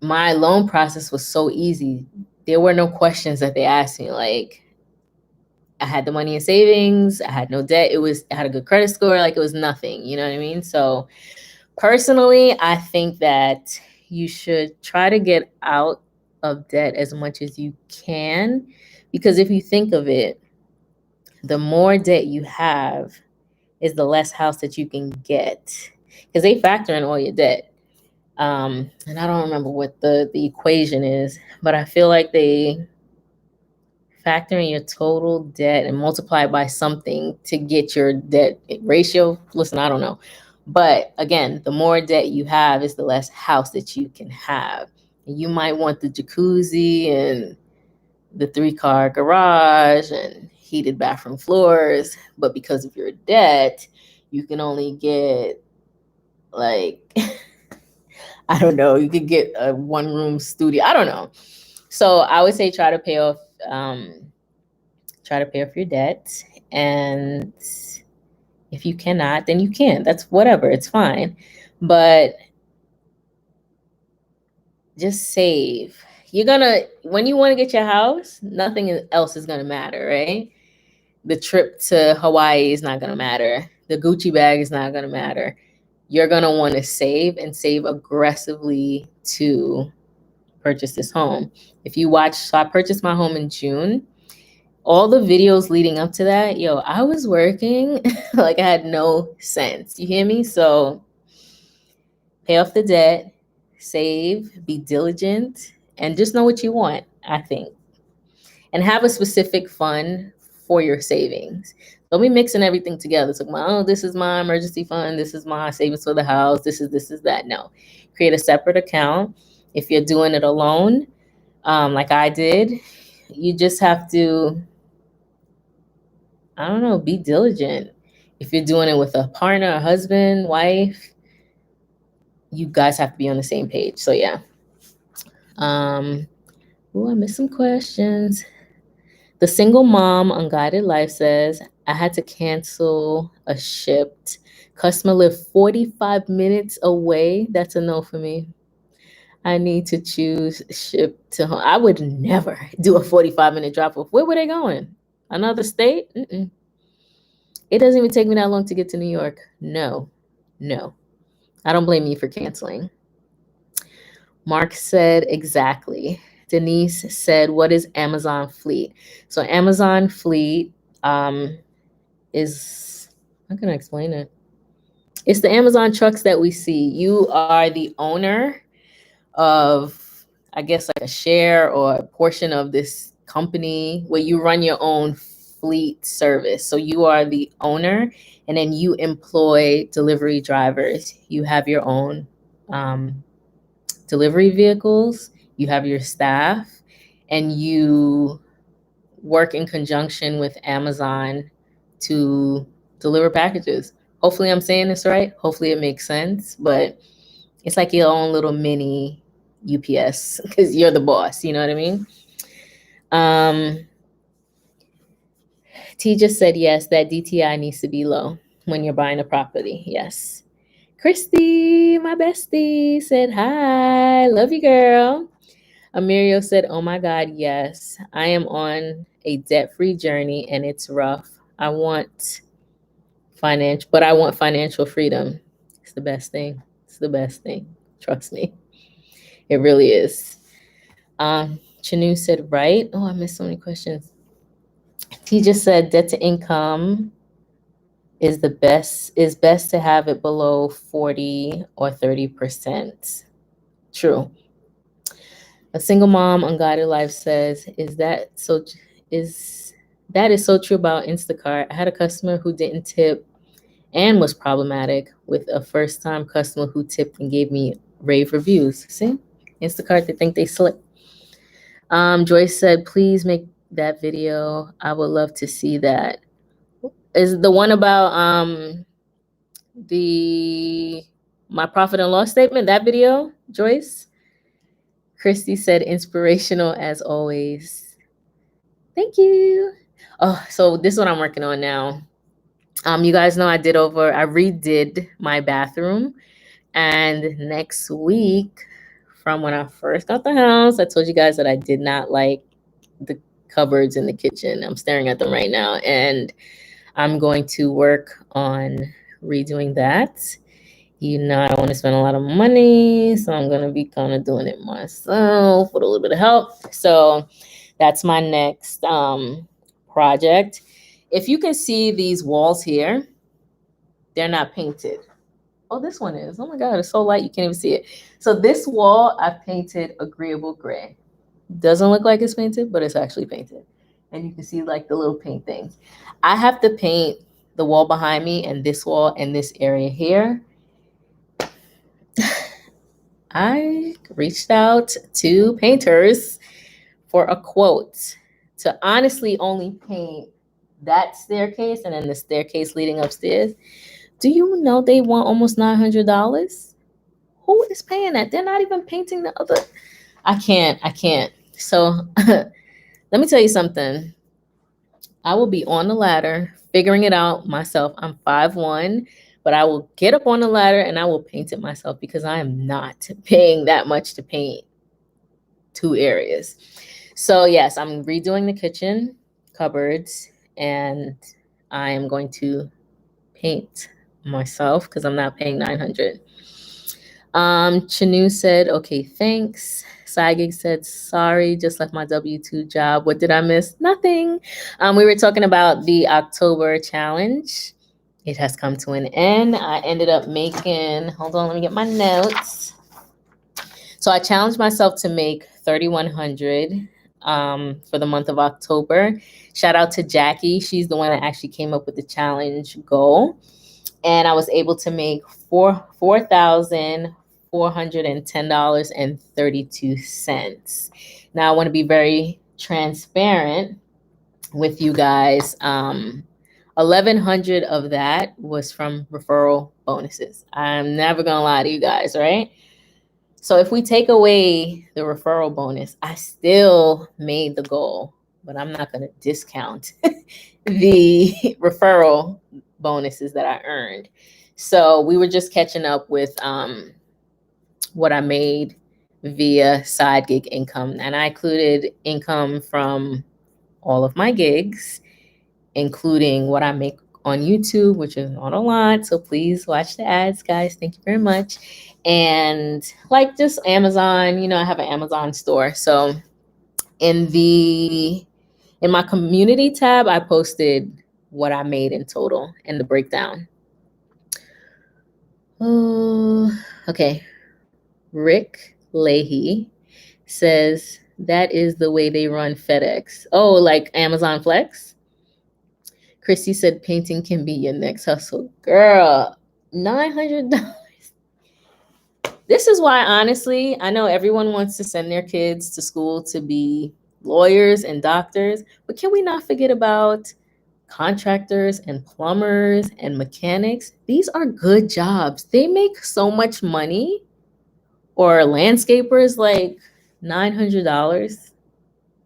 My loan process was so easy. There were no questions that they asked me. Like, I had the money in savings. I had no debt. I had a good credit score. Like, it was nothing. You know what I mean? So personally, I think that you should try to get out of debt as much as you can Because if you think of it, the more debt you have is the less house that you can get, because they factor in all your debt. And I don't remember what the equation is, but I feel like they factor in your total debt and multiply it by something to get your debt ratio. Listen, I don't know. But again, the more debt you have is the less house that you can have. And you might want the jacuzzi and the 3-car garage and heated bathroom floors, but because of your debt, you can only get like I don't know, you could get a 1-room studio. I don't know. So I would say try to pay off your debt, and if you cannot, then you can't. That's whatever, it's fine. But just save. When you want to get your house, nothing else is gonna matter, right? The trip to Hawaii is not gonna matter. The Gucci bag is not gonna matter. You're gonna want to save and save aggressively to purchase this home. So I purchased my home in June. All the videos leading up to that, I was working like I had no sense. You hear me? So pay off the debt, save, be diligent, and just know what you want, I think. And have a specific fund for your savings. Don't be mixing everything together. So, this is my emergency fund. This is my savings for the house. This is that. No. Create a separate account. If you're doing it alone, like I did, you just have to, be diligent. If you're doing it with a partner, a husband, wife, you guys have to be on the same page. So yeah. I missed some questions. The single mom Unguided Life says, I had to cancel a Shipt. Customer lived 45 minutes away. That's a no for me. I need to choose Shipt to home. I would never do a 45-minute drop-off. Where were they going? Another state? Mm-mm. It doesn't even take me that long to get to New York. No. I don't blame you for canceling. Mark said, exactly. Denise said, what is Amazon Fleet? So Amazon Fleet is, how can I explain it? It's the Amazon trucks that we see. You are the owner of, I guess, like a share or a portion of this company where you run your own fleet service. So you are the owner, and then you employ delivery drivers. You have your own delivery vehicles, you have your staff, and you work in conjunction with Amazon to deliver packages. Hopefully I'm saying this right. Hopefully it makes sense, but it's like your own little mini UPS because you're the boss. You know what I mean? T just said, yes, that DTI needs to be low when you're buying a property. Yes. Christy, my bestie, said, hi, love you, girl. Amirio said, oh my God, yes, I am on a debt-free journey and it's rough. I want financial freedom. It's the best thing. It's the best thing. Trust me. It really is. Chanu said, right. Oh, I missed so many questions. He just said debt to income is best to have it below 40 or 30%. True. A single mom Unguided Life says, that is so true about Instacart. I had a customer who didn't tip and was problematic with a first-time customer who tipped and gave me rave reviews. See? Instacart, they think they slick. Joyce said, please make that video. I would love to see that. Is the one about my profit and loss statement, that video, Joyce? Christy said, inspirational as always. Thank you. Oh, so this is what I'm working on now. You guys know I redid my bathroom, and next week, from when I first got the house, I told you guys that I did not like the cupboards in the kitchen. I'm staring at them right now, and I'm going to work on redoing that. I don't want to spend a lot of money, so I'm going to be kind of doing it myself with a little bit of help. So That's my next project. If you can see these walls here, they're not painted. Oh, this one is. Oh my God, it's so light you can't even see it. So this wall I painted agreeable gray. Doesn't look like it's painted, but it's actually painted. And you can see like the little paint things. I have to paint the wall behind me and this wall and this area here. I reached out to painters for a quote to honestly only paint that staircase and then the staircase leading upstairs. Do you know they want almost $900? Who is paying that? They're not even painting the other. I can't. So let me tell you something. I will be on the ladder figuring it out myself. I'm 5'1", but I will get up on the ladder and I will paint it myself because I am not paying that much to paint 2 areas. So yes, I'm redoing the kitchen cupboards and I am going to paint myself because I'm not paying $900. Chanu said, okay, thanks. Side said, sorry, just left my W-2 job. What did I miss? Nothing. We were talking about the October challenge. It has come to an end. I ended up making, hold on, let me get my notes. So I challenged myself to make 3,100 for the month of October. Shout out to Jackie. She's the one that actually came up with the challenge goal. And I was able to make $4,410.32. Now I want to be very transparent with you guys. 1,100 of that was from referral bonuses. I'm never gonna lie to you guys, right? So if we take away the referral bonus, I still made the goal, but I'm not gonna discount the referral bonuses that I earned. So we were just catching up with what I made via side gig income. And I included income from all of my gigs, including what I make on YouTube, which is not a lot. So please watch the ads, guys. Thank you very much. And like just Amazon, I have an Amazon store. So in my community tab, I posted what I made in total and the breakdown. Oh, okay. Rick Leahy says that is the way they run FedEx. Oh, like Amazon Flex? Christy said painting can be your next hustle. Girl, $900. This is why, honestly, I know everyone wants to send their kids to school to be lawyers and doctors, but can we not forget about contractors and plumbers and mechanics? These are good jobs. They make so much money. Or landscapers, like $900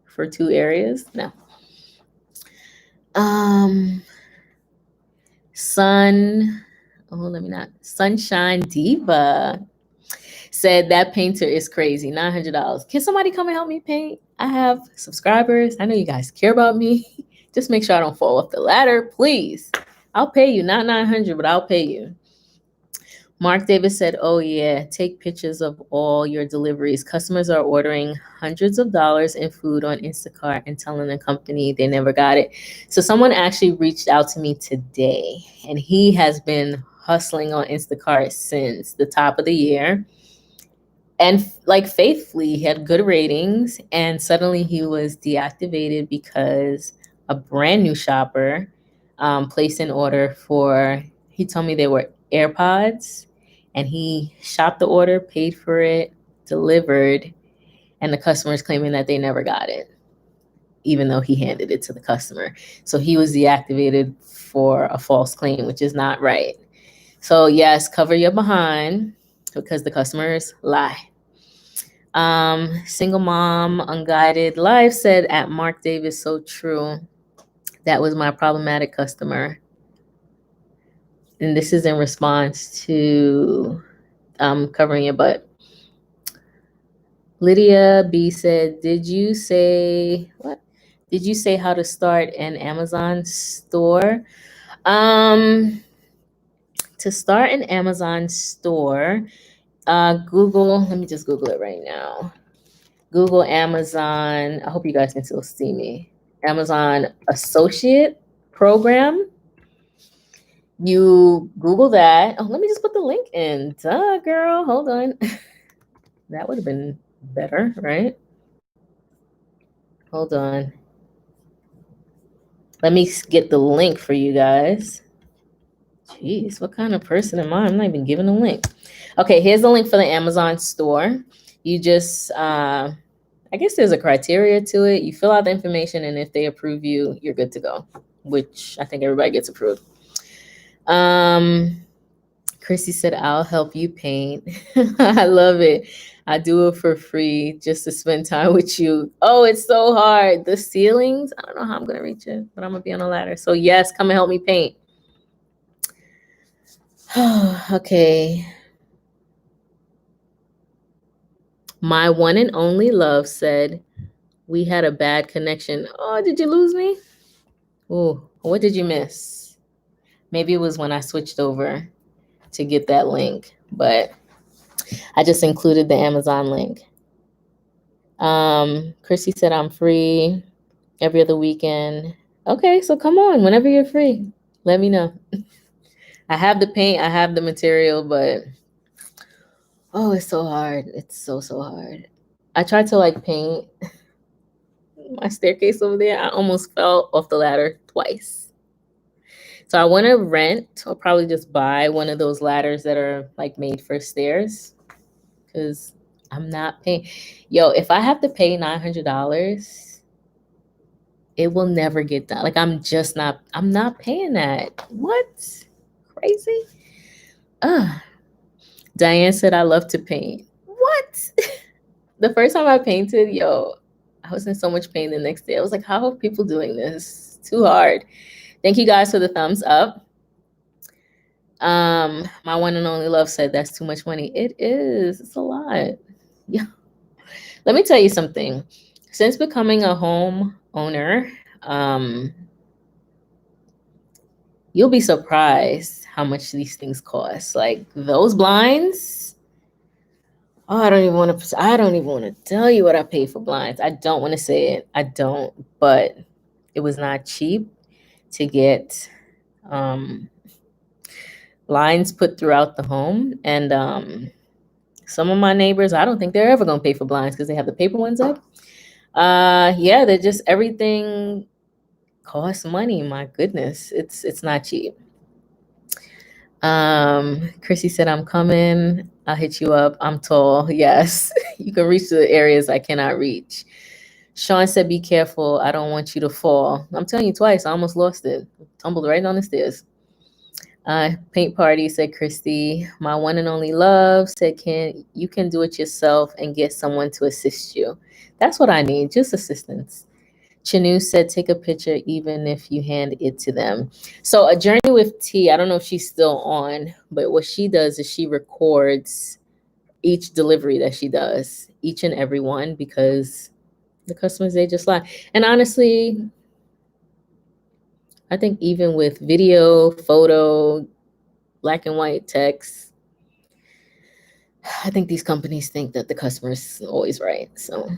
for 2 areas. No. Sunshine Diva said that painter is crazy. $900. Can somebody come and help me paint? I have subscribers. I know you guys care about me. Just make sure I don't fall off the ladder, please. I'll pay you, not $900, but I'll pay you. Mark Davis said, oh yeah, take pictures of all your deliveries. Customers are ordering hundreds of dollars in food on Instacart and telling the company they never got it. So someone actually reached out to me today, and he has been hustling on Instacart since the top of the year. And like faithfully, he had good ratings, and suddenly he was deactivated because a brand new shopper placed an order for, he told me they were AirPods, and he shopped the order, paid for it, delivered, and the customer's claiming that they never got it, even though he handed it to the customer. So he was deactivated for a false claim, which is not right. So yes, cover your behind because the customers lie. Single Mom Unguided Life said at Mark Davis, so true. That was my problematic customer. And this is in response to covering your butt. Lydia B said, did you say how to start an Amazon store? To start an Amazon store, Google, let me just Google it right now. Google Amazon. I hope you guys can still see me. Amazon Associate Program. You Google that. Oh, let me just put the link in. Duh, girl. Hold on. That would have been better, right? Hold on. Let me get the link for you guys. Jeez, what kind of person am I? I'm not even giving a link. Okay, here's the link for the Amazon store. You just, I guess there's a criteria to it. You fill out the information, and if they approve you, you're good to go, which I think everybody gets approved. Chrissy said, I'll help you paint. I love it. I do it for free just to spend time with you. Oh, it's so hard. The ceilings, I don't know how I'm going to reach it, but I'm going to be on a ladder. So yes, come and help me paint. Okay. My one and only love said, we had a bad connection. Oh, did you lose me? Oh, what did you miss? Maybe it was when I switched over to get that link, but I just included the Amazon link. Chrissy said, I'm free every other weekend. Okay, so come on, whenever you're free, let me know. I have the paint, I have the material, but oh, it's so hard. It's so hard. I tried to like paint my staircase over there. I almost fell off the ladder twice. So I want to rent or probably just buy one of those ladders that are like made for stairs, because I'm not paying. Yo, if I have to pay $900, it will never get done. Like I'm not paying that. What? Crazy? Diane said, I love to paint. What? The first time I painted, yo, I was in so much pain the next day. I was like, how are people doing this? Too hard. Thank you guys for the thumbs up. My one and only love said, that's too much money. It is. It's a lot. Yeah. Let me tell you something. Since becoming a home owner, you'll be surprised how much these things cost. Like those blinds. Oh, I don't even want to tell you what I paid for blinds. I don't want to say it. I don't, but it was not cheap to get blinds put throughout the home. And some of my neighbors, I don't think they're ever going to pay for blinds because they have the paper ones up. Yeah, they're just, everything costs money. My goodness, it's not cheap. Chrissy said, I'm coming. I'll hit you up. I'm tall. Yes, you can reach the areas I cannot reach. Sean said, be careful. I don't want you to fall. I'm telling you twice. I almost lost it. Tumbled right down the stairs. Paint party, said Christy. My one and only love said, you can do it yourself and get someone to assist you. That's what I need, just assistance. Chanu said, take a picture even if you hand it to them. So A Journey with T, I don't know if she's still on, but what she does is she records each delivery that she does, each and every one, because the customers, they just lie. And honestly, I think even with video, photo, black and white text, I think these companies think that the customer is always right. So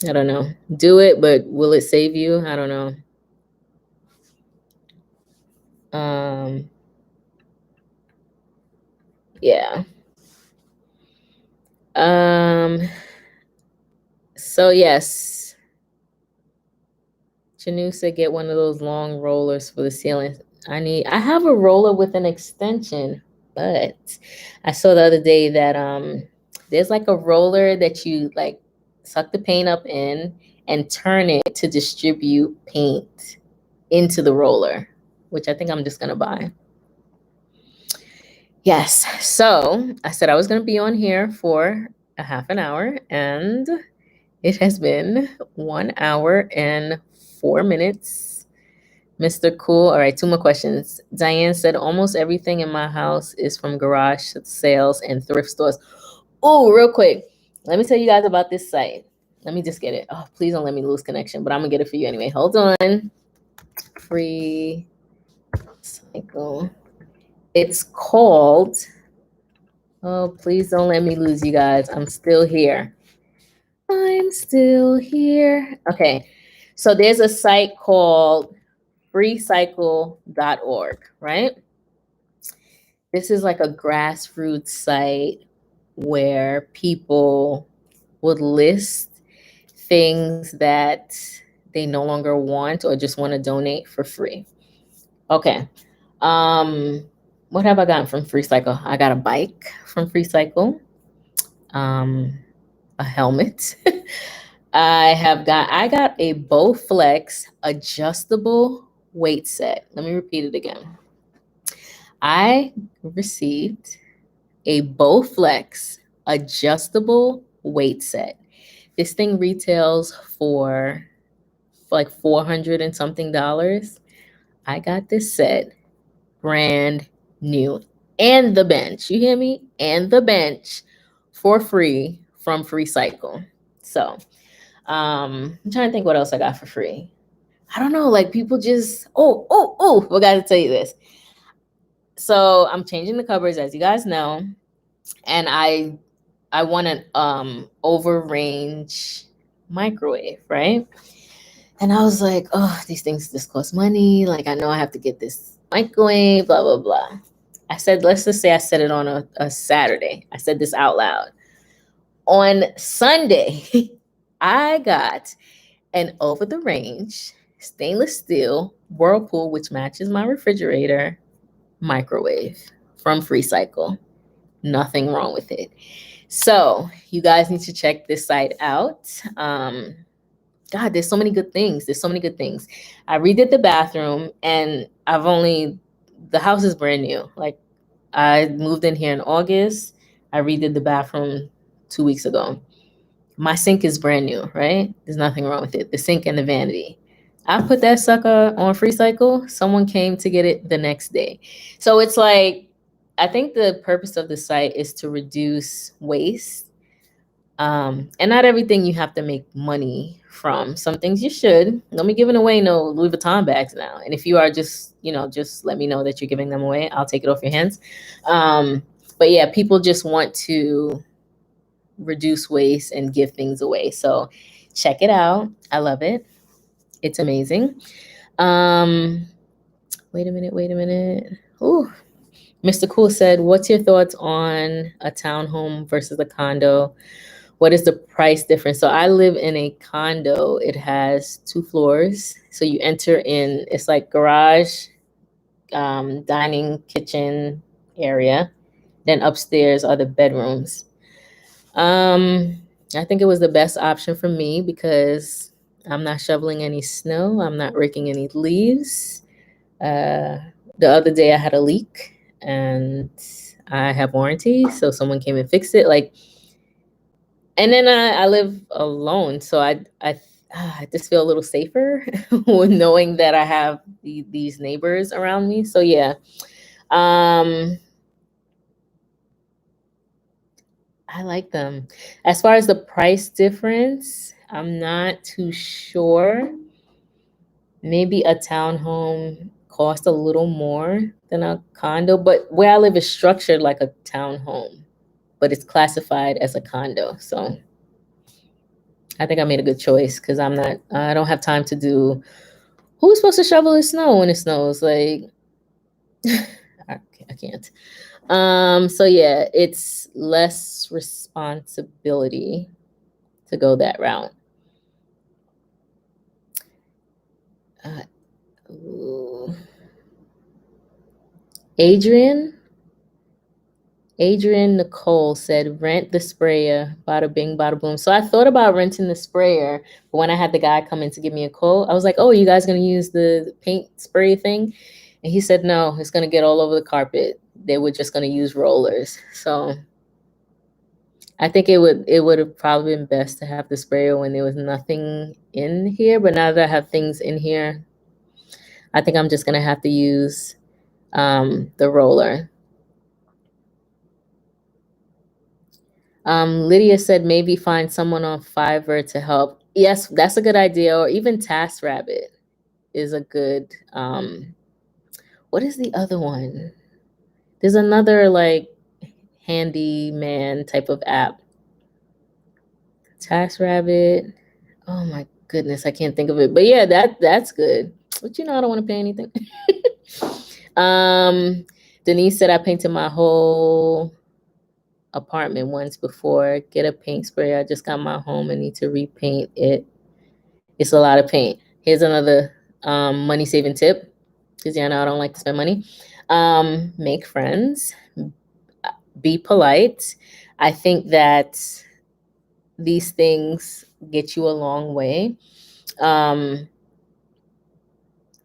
I don't know. Do it, but will it save you? I don't know. Yeah. So yes. Chanu said, get one of those long rollers for the ceiling. I have a roller with an extension, but I saw the other day that there's like a roller that you like suck the paint up in and turn it to distribute paint into the roller, which I think I'm just gonna buy. Yes. So I said I was gonna be on here for a half an hour, and it has been 1 hour and 4 minutes. Mr. Cool. All right, 2 more questions. Diane said, almost everything in my house is from garage sales and thrift stores. Oh, real quick. Let me tell you guys about this site. Let me just get it. Oh, please don't let me lose connection, but I'm going to get it for you anyway. Hold on. Free cycle. It's called, oh, please don't let me lose you guys. I'm still here. I'm still here. Okay. So there's a site called freecycle.org, right? This is like a grassroots site where people would list things that they no longer want or just want to donate for free. Okay. What have I gotten from FreeCycle? I got a bike from FreeCycle, a helmet. I got a Bowflex adjustable weight set. Let me repeat it again. I received a Bowflex adjustable weight set. This thing retails for like 400 and something dollars. I got this set brand new, and the bench. You hear me? And the bench for free from FreeCycle. So I'm trying to think what else I got for free. I don't know, like people just we gotta tell you this. So I'm changing the covers, as you guys know, and I want an over range microwave, right? And I was like, oh, these things just cost money. Like, I know I have to get this microwave, blah, blah, blah. I said, let's just say I said it on a Saturday. I said this out loud. On Sunday, I got an over the range stainless steel Whirlpool, which matches my refrigerator, microwave from FreeCycle. Nothing wrong with it. So you guys need to check this site out. God, there's so many good things. There's so many good things. I redid the bathroom, and the house is brand new. Like, I moved in here in August. I redid the bathroom 2 weeks ago. My sink is brand new, right? There's nothing wrong with it. The sink and the vanity. I put that sucker on FreeCycle. Someone came to get it the next day. So it's like, I think the purpose of the site is to reduce waste. And not everything you have to make money from. Some things you should. Don't be giving away no Louis Vuitton bags now. And if you are, just let me know that you're giving them away. I'll take it off your hands. But yeah, people just want to reduce waste and give things away. So check it out. I love it. It's amazing. Wait a minute. Ooh. Mr. Cool said, what's your thoughts on a townhome versus a condo? What is the price difference? So I live in a condo. It has 2 floors. So you enter in, it's like garage, dining, kitchen area. Then upstairs are the bedrooms. I think it was the best option for me because I'm not shoveling any snow. I'm not raking any leaves. The other day I had a leak and I have warranty. So someone came and fixed it. And then I live alone, so I just feel a little safer with knowing that I have these neighbors around me. So yeah, I like them. As far as the price difference, I'm not too sure. Maybe a townhome costs a little more than a condo, but where I live is structured like a townhome, but it's classified as a condo. So I think I made a good choice because I don't have time to do, who's supposed to shovel the snow when it snows? Like, I can't. So yeah, it's less responsibility to go that route. Adrian Nicole said, rent the sprayer, bada bing, bada boom. So I thought about renting the sprayer, but when I had the guy come in to give me a quote, I was like, oh, you guys going to use the paint spray thing? And he said, no, it's going to get all over the carpet. They were just going to use rollers. So I think it would have probably been best to have the sprayer when there was nothing in here. But now that I have things in here, I think I'm just going to have to use the roller. Lydia said maybe find someone on Fiverr to help. Yes, that's a good idea. Or even TaskRabbit is a good. What is the other one? There's another like handyman type of app. Task Rabbit. Oh my goodness, I can't think of it. But yeah, that's good. But I don't want to pay anything. Denise said I painted my whole apartment once before. Get a paint spray. I just got my home and need to repaint it. It's a lot of paint. Here's another money saving tip, because I don't like to spend money. Make friends. Be polite. I think that these things get you a long way.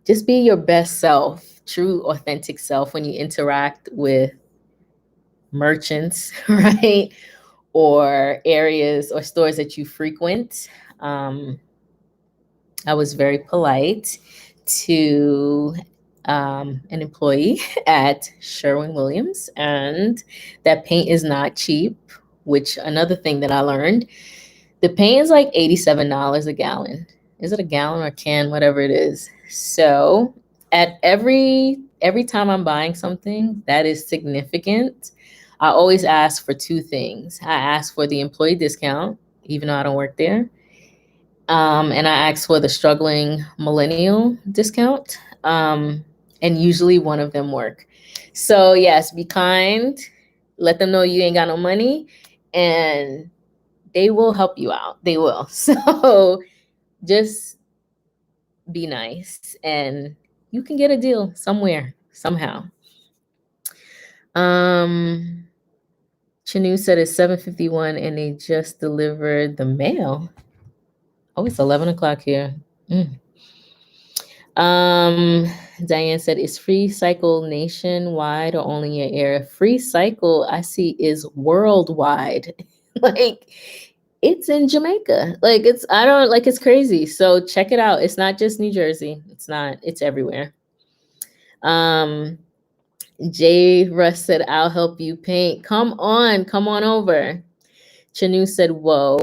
Just be your best self, true, authentic self when you interact with merchants, right? Or areas or stores that you frequent. I was very polite to an employee at Sherwin-Williams, and that paint is not cheap, which another thing that I learned, the paint is like $87 a gallon. Is it a gallon or a can, whatever it is? So at every time I'm buying something that is significant, I always ask for two things. I ask for the employee discount, even though I don't work there. And I ask for the struggling millennial discount. And usually one of them work. So yes, be kind. Let them know you ain't got no money, and they will help you out. They will. So just be nice, and you can get a deal somewhere, somehow. Chanu said it's 7:51 and they just delivered the mail. Oh, it's 11 o'clock here. Diane said, is Free Cycle nationwide or only your area? Free Cycle, I see, is worldwide. Like, it's in Jamaica. Like, it's crazy. So check it out. It's not just New Jersey. It's everywhere. Jay Russ said, I'll help you paint. Come on over. Chanu said, whoa.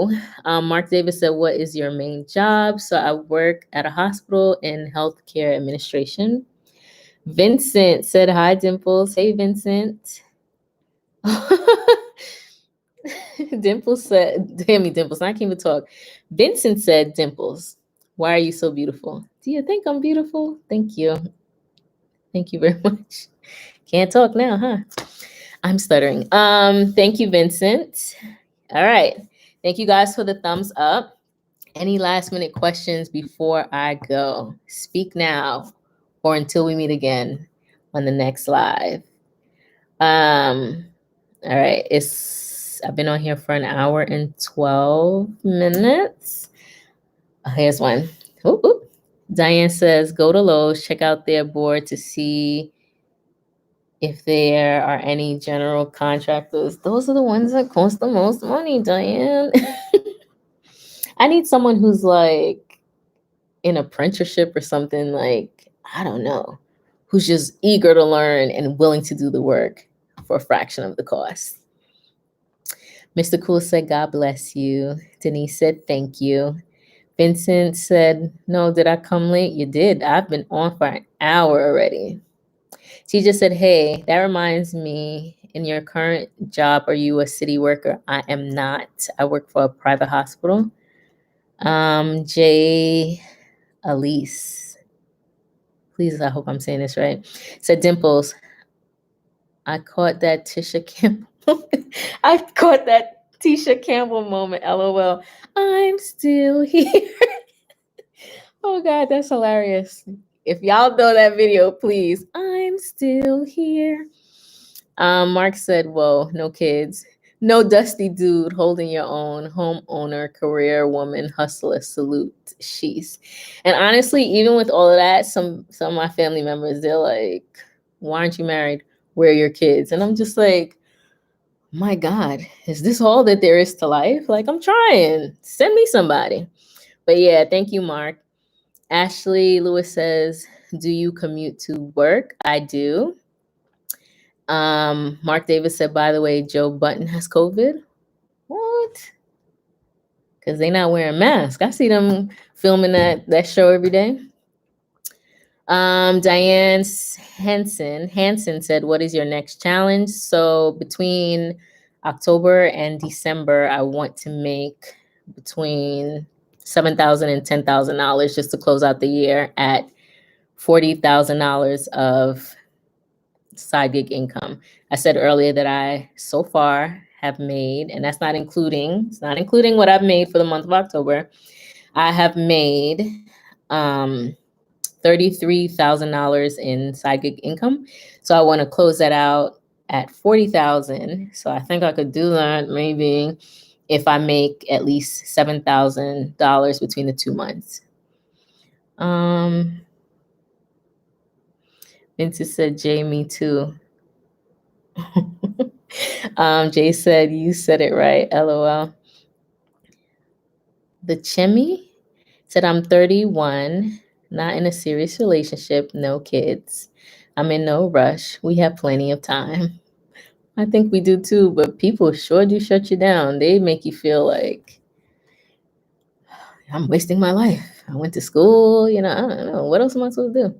Mark Davis said, what is your main job? So I work at a hospital in healthcare administration. Vincent said, hi, Dimples. Hey, Vincent. Dimples said, damn me, Dimples, I can't even talk. Vincent said, Dimples, why are you so beautiful? Do you think I'm beautiful? Thank you. Thank you very much. Can't talk now, huh? I'm stuttering. Thank you, Vincent. All right. Thank you guys for the thumbs up. Any last minute questions before I go? Speak now or until we meet again on the next live. All right. I've been on here for an hour and 12 minutes. Oh, here's one. Ooh. Diane says, go to Lowe's, check out their board to see if there are any general contractors. Those are the ones that cost the most money, Diane. I need someone who's like in apprenticeship or something, like, I don't know, who's just eager to learn and willing to do the work for a fraction of the cost. Mr. Cool said, God bless you. Denise said, thank you. Vincent said, no, did I come late? You did. I've been on for an hour already. She just said, hey, that reminds me, in your current job, are you a city worker? I am not. I work for a private hospital. Jay Elise, please, I hope I'm saying this right, said, Dimples, I caught that Tisha Campbell. I caught that Tisha Campbell moment, LOL. I'm still here. Oh God, that's hilarious. If y'all know that video, please. I'm still here. Mark said, whoa, no kids. No dusty dude holding your own, homeowner, career woman, hustler, salute, she's. And honestly, even with all of that, some of my family members, they're like, why aren't you married? Where are your kids? And I'm just like, my God, is this all that there is to life? Like, I'm trying. Send me somebody. But yeah, thank you, Mark. Ashley Lewis says, do you commute to work? I do. Mark Davis said, by the way, Joe Button has COVID. What? Because they're not wearing masks. I see them filming that show every day. Diane Hansen said, what is your next challenge? So between October and December, I want to make between $7,000 and $10,000 just to close out the year at $40,000 of side gig income. I said earlier that I so far have made, and that's not including, it's not including what I've made for the month of October. I have made $33,000 in side gig income. So I want to close that out at $40,000. So I think I could do that maybe if I make at least $7,000 between the 2 months. Vincent said, Jay, me too. Jay said, you said it right, LOL. The Chimmy said, I'm 31, not in a serious relationship, no kids. I'm in no rush. We have plenty of time. I think we do too, but people sure do shut you down. They make you feel like I'm wasting my life. I went to school, I don't know. What else am I supposed to do?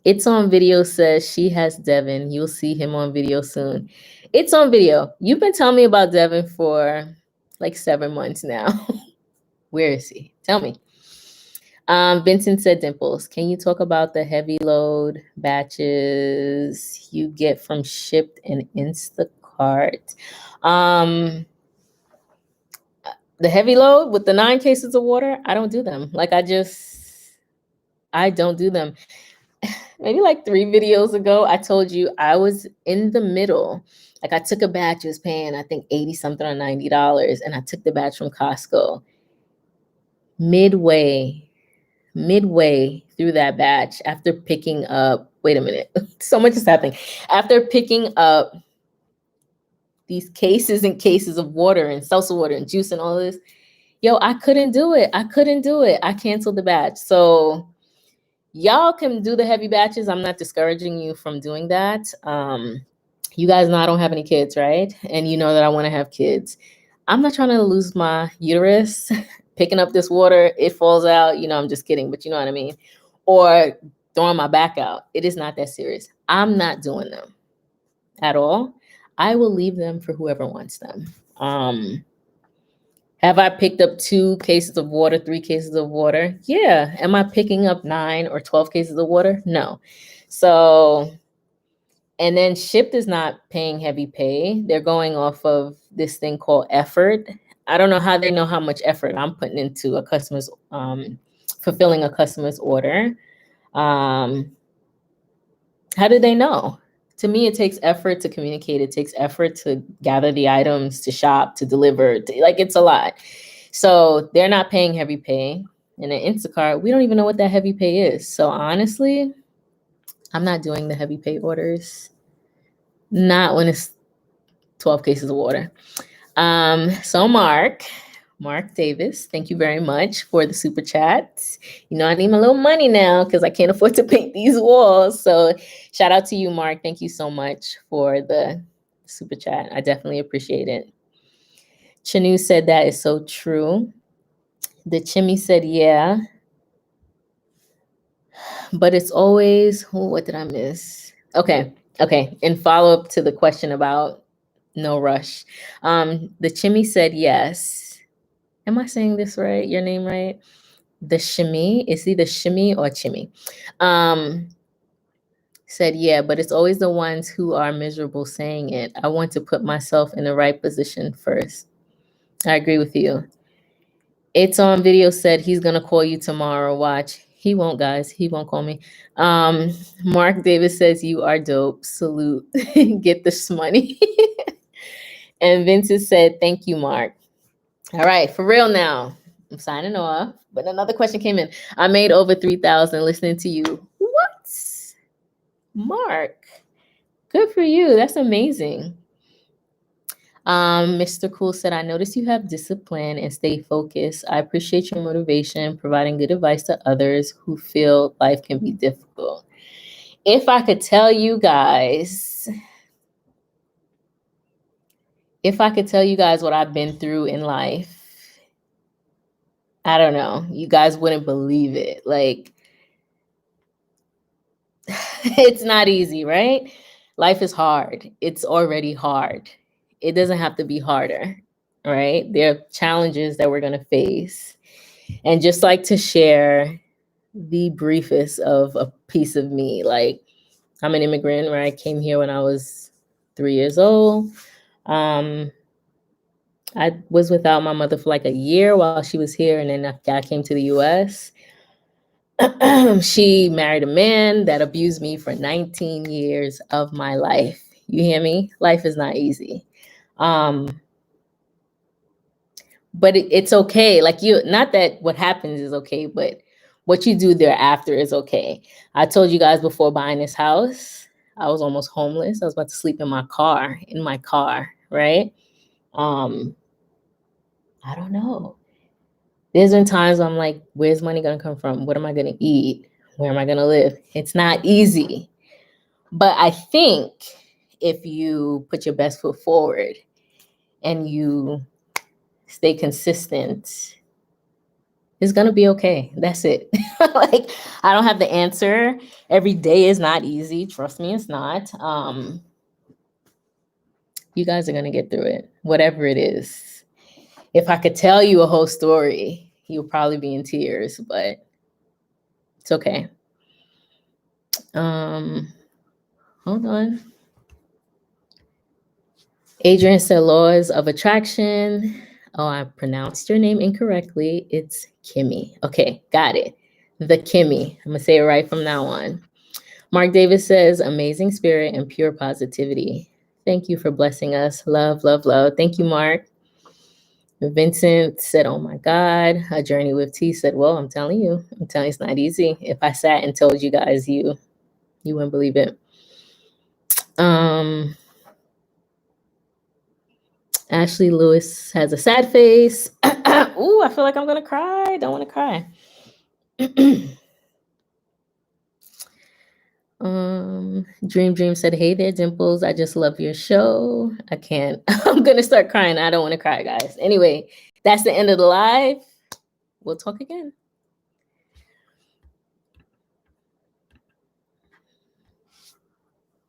It's on video says she has Devin. You'll see him on video soon. It's on video. You've been telling me about Devin for like 7 months now. Where is he? Tell me. Vincent said, Dimples, can you talk about the heavy load batches you get from Shipt and Instacart? The heavy load with the 9 cases of water, I don't do them. I don't do them. Maybe like 3 videos ago, I told you I was in the middle. Like I took a batch, it was paying, I think 80 something or $90. And I took the batch from Costco. Midway through that batch, after picking up, wait a minute, so much is happening. After picking up these cases and cases of water and salsa water and juice and all this, I couldn't do it. I canceled the batch. So y'all can do the heavy batches. I'm not discouraging you from doing that. You guys know I don't have any kids, right? And you know that I want to have kids. I'm not trying to lose my uterus picking up this water. It falls out. I'm just kidding, but you know what I mean? Or throwing my back out. It is not that serious. I'm not doing them at all. I will leave them for whoever wants them. Have I picked up 2 cases of water, 3 cases of water? Yeah. Am I picking up 9 or 12 cases of water? No. So, and then Shipt is not paying heavy pay. They're going off of this thing called effort. I don't know how they know how much effort I'm putting into a customer's, fulfilling a customer's order. How do they know? To me, it takes effort to communicate. It takes effort to gather the items, to shop, to deliver. It's a lot. So they're not paying heavy pay. And at Instacart, we don't even know what that heavy pay is. So honestly, I'm not doing the heavy pay orders. Not when it's 12 cases of water. So Mark Davis, thank you very much for the super chat. I need my little money now because I can't afford to paint these walls. So shout out to you, Mark. Thank you so much for the super chat. I definitely appreciate it. Chanu said that is so true. The Chimmy said, yeah. But it's always, what did I miss? Okay. And follow up to the question about no rush. The Chimmy said yes. Am I saying this right? Your name right? The Shimmy, it's either Shimmy or Chimmy. Said, yeah, but it's always the ones who are miserable saying it. I want to put myself in the right position first. I agree with you. It's on video said he's going to call you tomorrow. Watch. He won't, guys. He won't call me. Mark Davis says, you are dope. Salute. Get this money. And Vincent said, thank you, Mark. All right, for real now. I'm signing off. But another question came in. I made over 3,000 listening to you. What? Mark. Good for you. That's amazing. Mr. Cool said, I noticed you have discipline and stay focused. I appreciate your motivation, providing good advice to others who feel life can be difficult. If I could tell you guys what I've been through in life, I don't know. You guys wouldn't believe it. It's not easy, right? Life is hard. It's already hard. it doesn't have to be harder, right? There are challenges that we're going to face. And just like to share the briefest of a piece of me, like I'm an immigrant, right? I came here when I was 3 years old. I was without my mother for like a year while she was here, and then I came to the US. She married a man that abused me for 19 years of my life. You hear me? Life is not easy. But it's okay. Like, not that what happens is okay, but what you do thereafter is okay. I told you guys before buying this house, I was almost homeless. I was about to sleep in my car, right? I don't know. There's been times I'm like, where's money gonna come from? What am I gonna eat? Where am I gonna live? It's not easy. But I think if you put your best foot forward and you stay consistent, it's gonna be okay. That's it. Like, I don't have the answer. Every day is not easy. Trust me, it's not. You guys are gonna get through it, whatever it is. If I could tell you a whole story, you'll probably be in tears, but it's okay. Hold on. Adrian said laws of attraction. Oh, I pronounced your name incorrectly. It's Kimmy. Okay, got it. The Kimmy. I'm gonna say it right from now on. Mark Davis says, amazing spirit and pure positivity. Thank you for blessing us. Love, love, love. Thank you, Mark. Vincent said, oh my God. A Journey with T said, well, I'm telling you it's not easy. If I sat and told you guys, you wouldn't believe it. Ashley Lewis has a sad face. Ooh, I feel like I'm gonna cry. Don't want to cry. Dream said, hey there, Dimples. I just love your show. I can't. I'm gonna start crying. I don't want to cry, guys. Anyway, that's the end of the live. We'll talk again.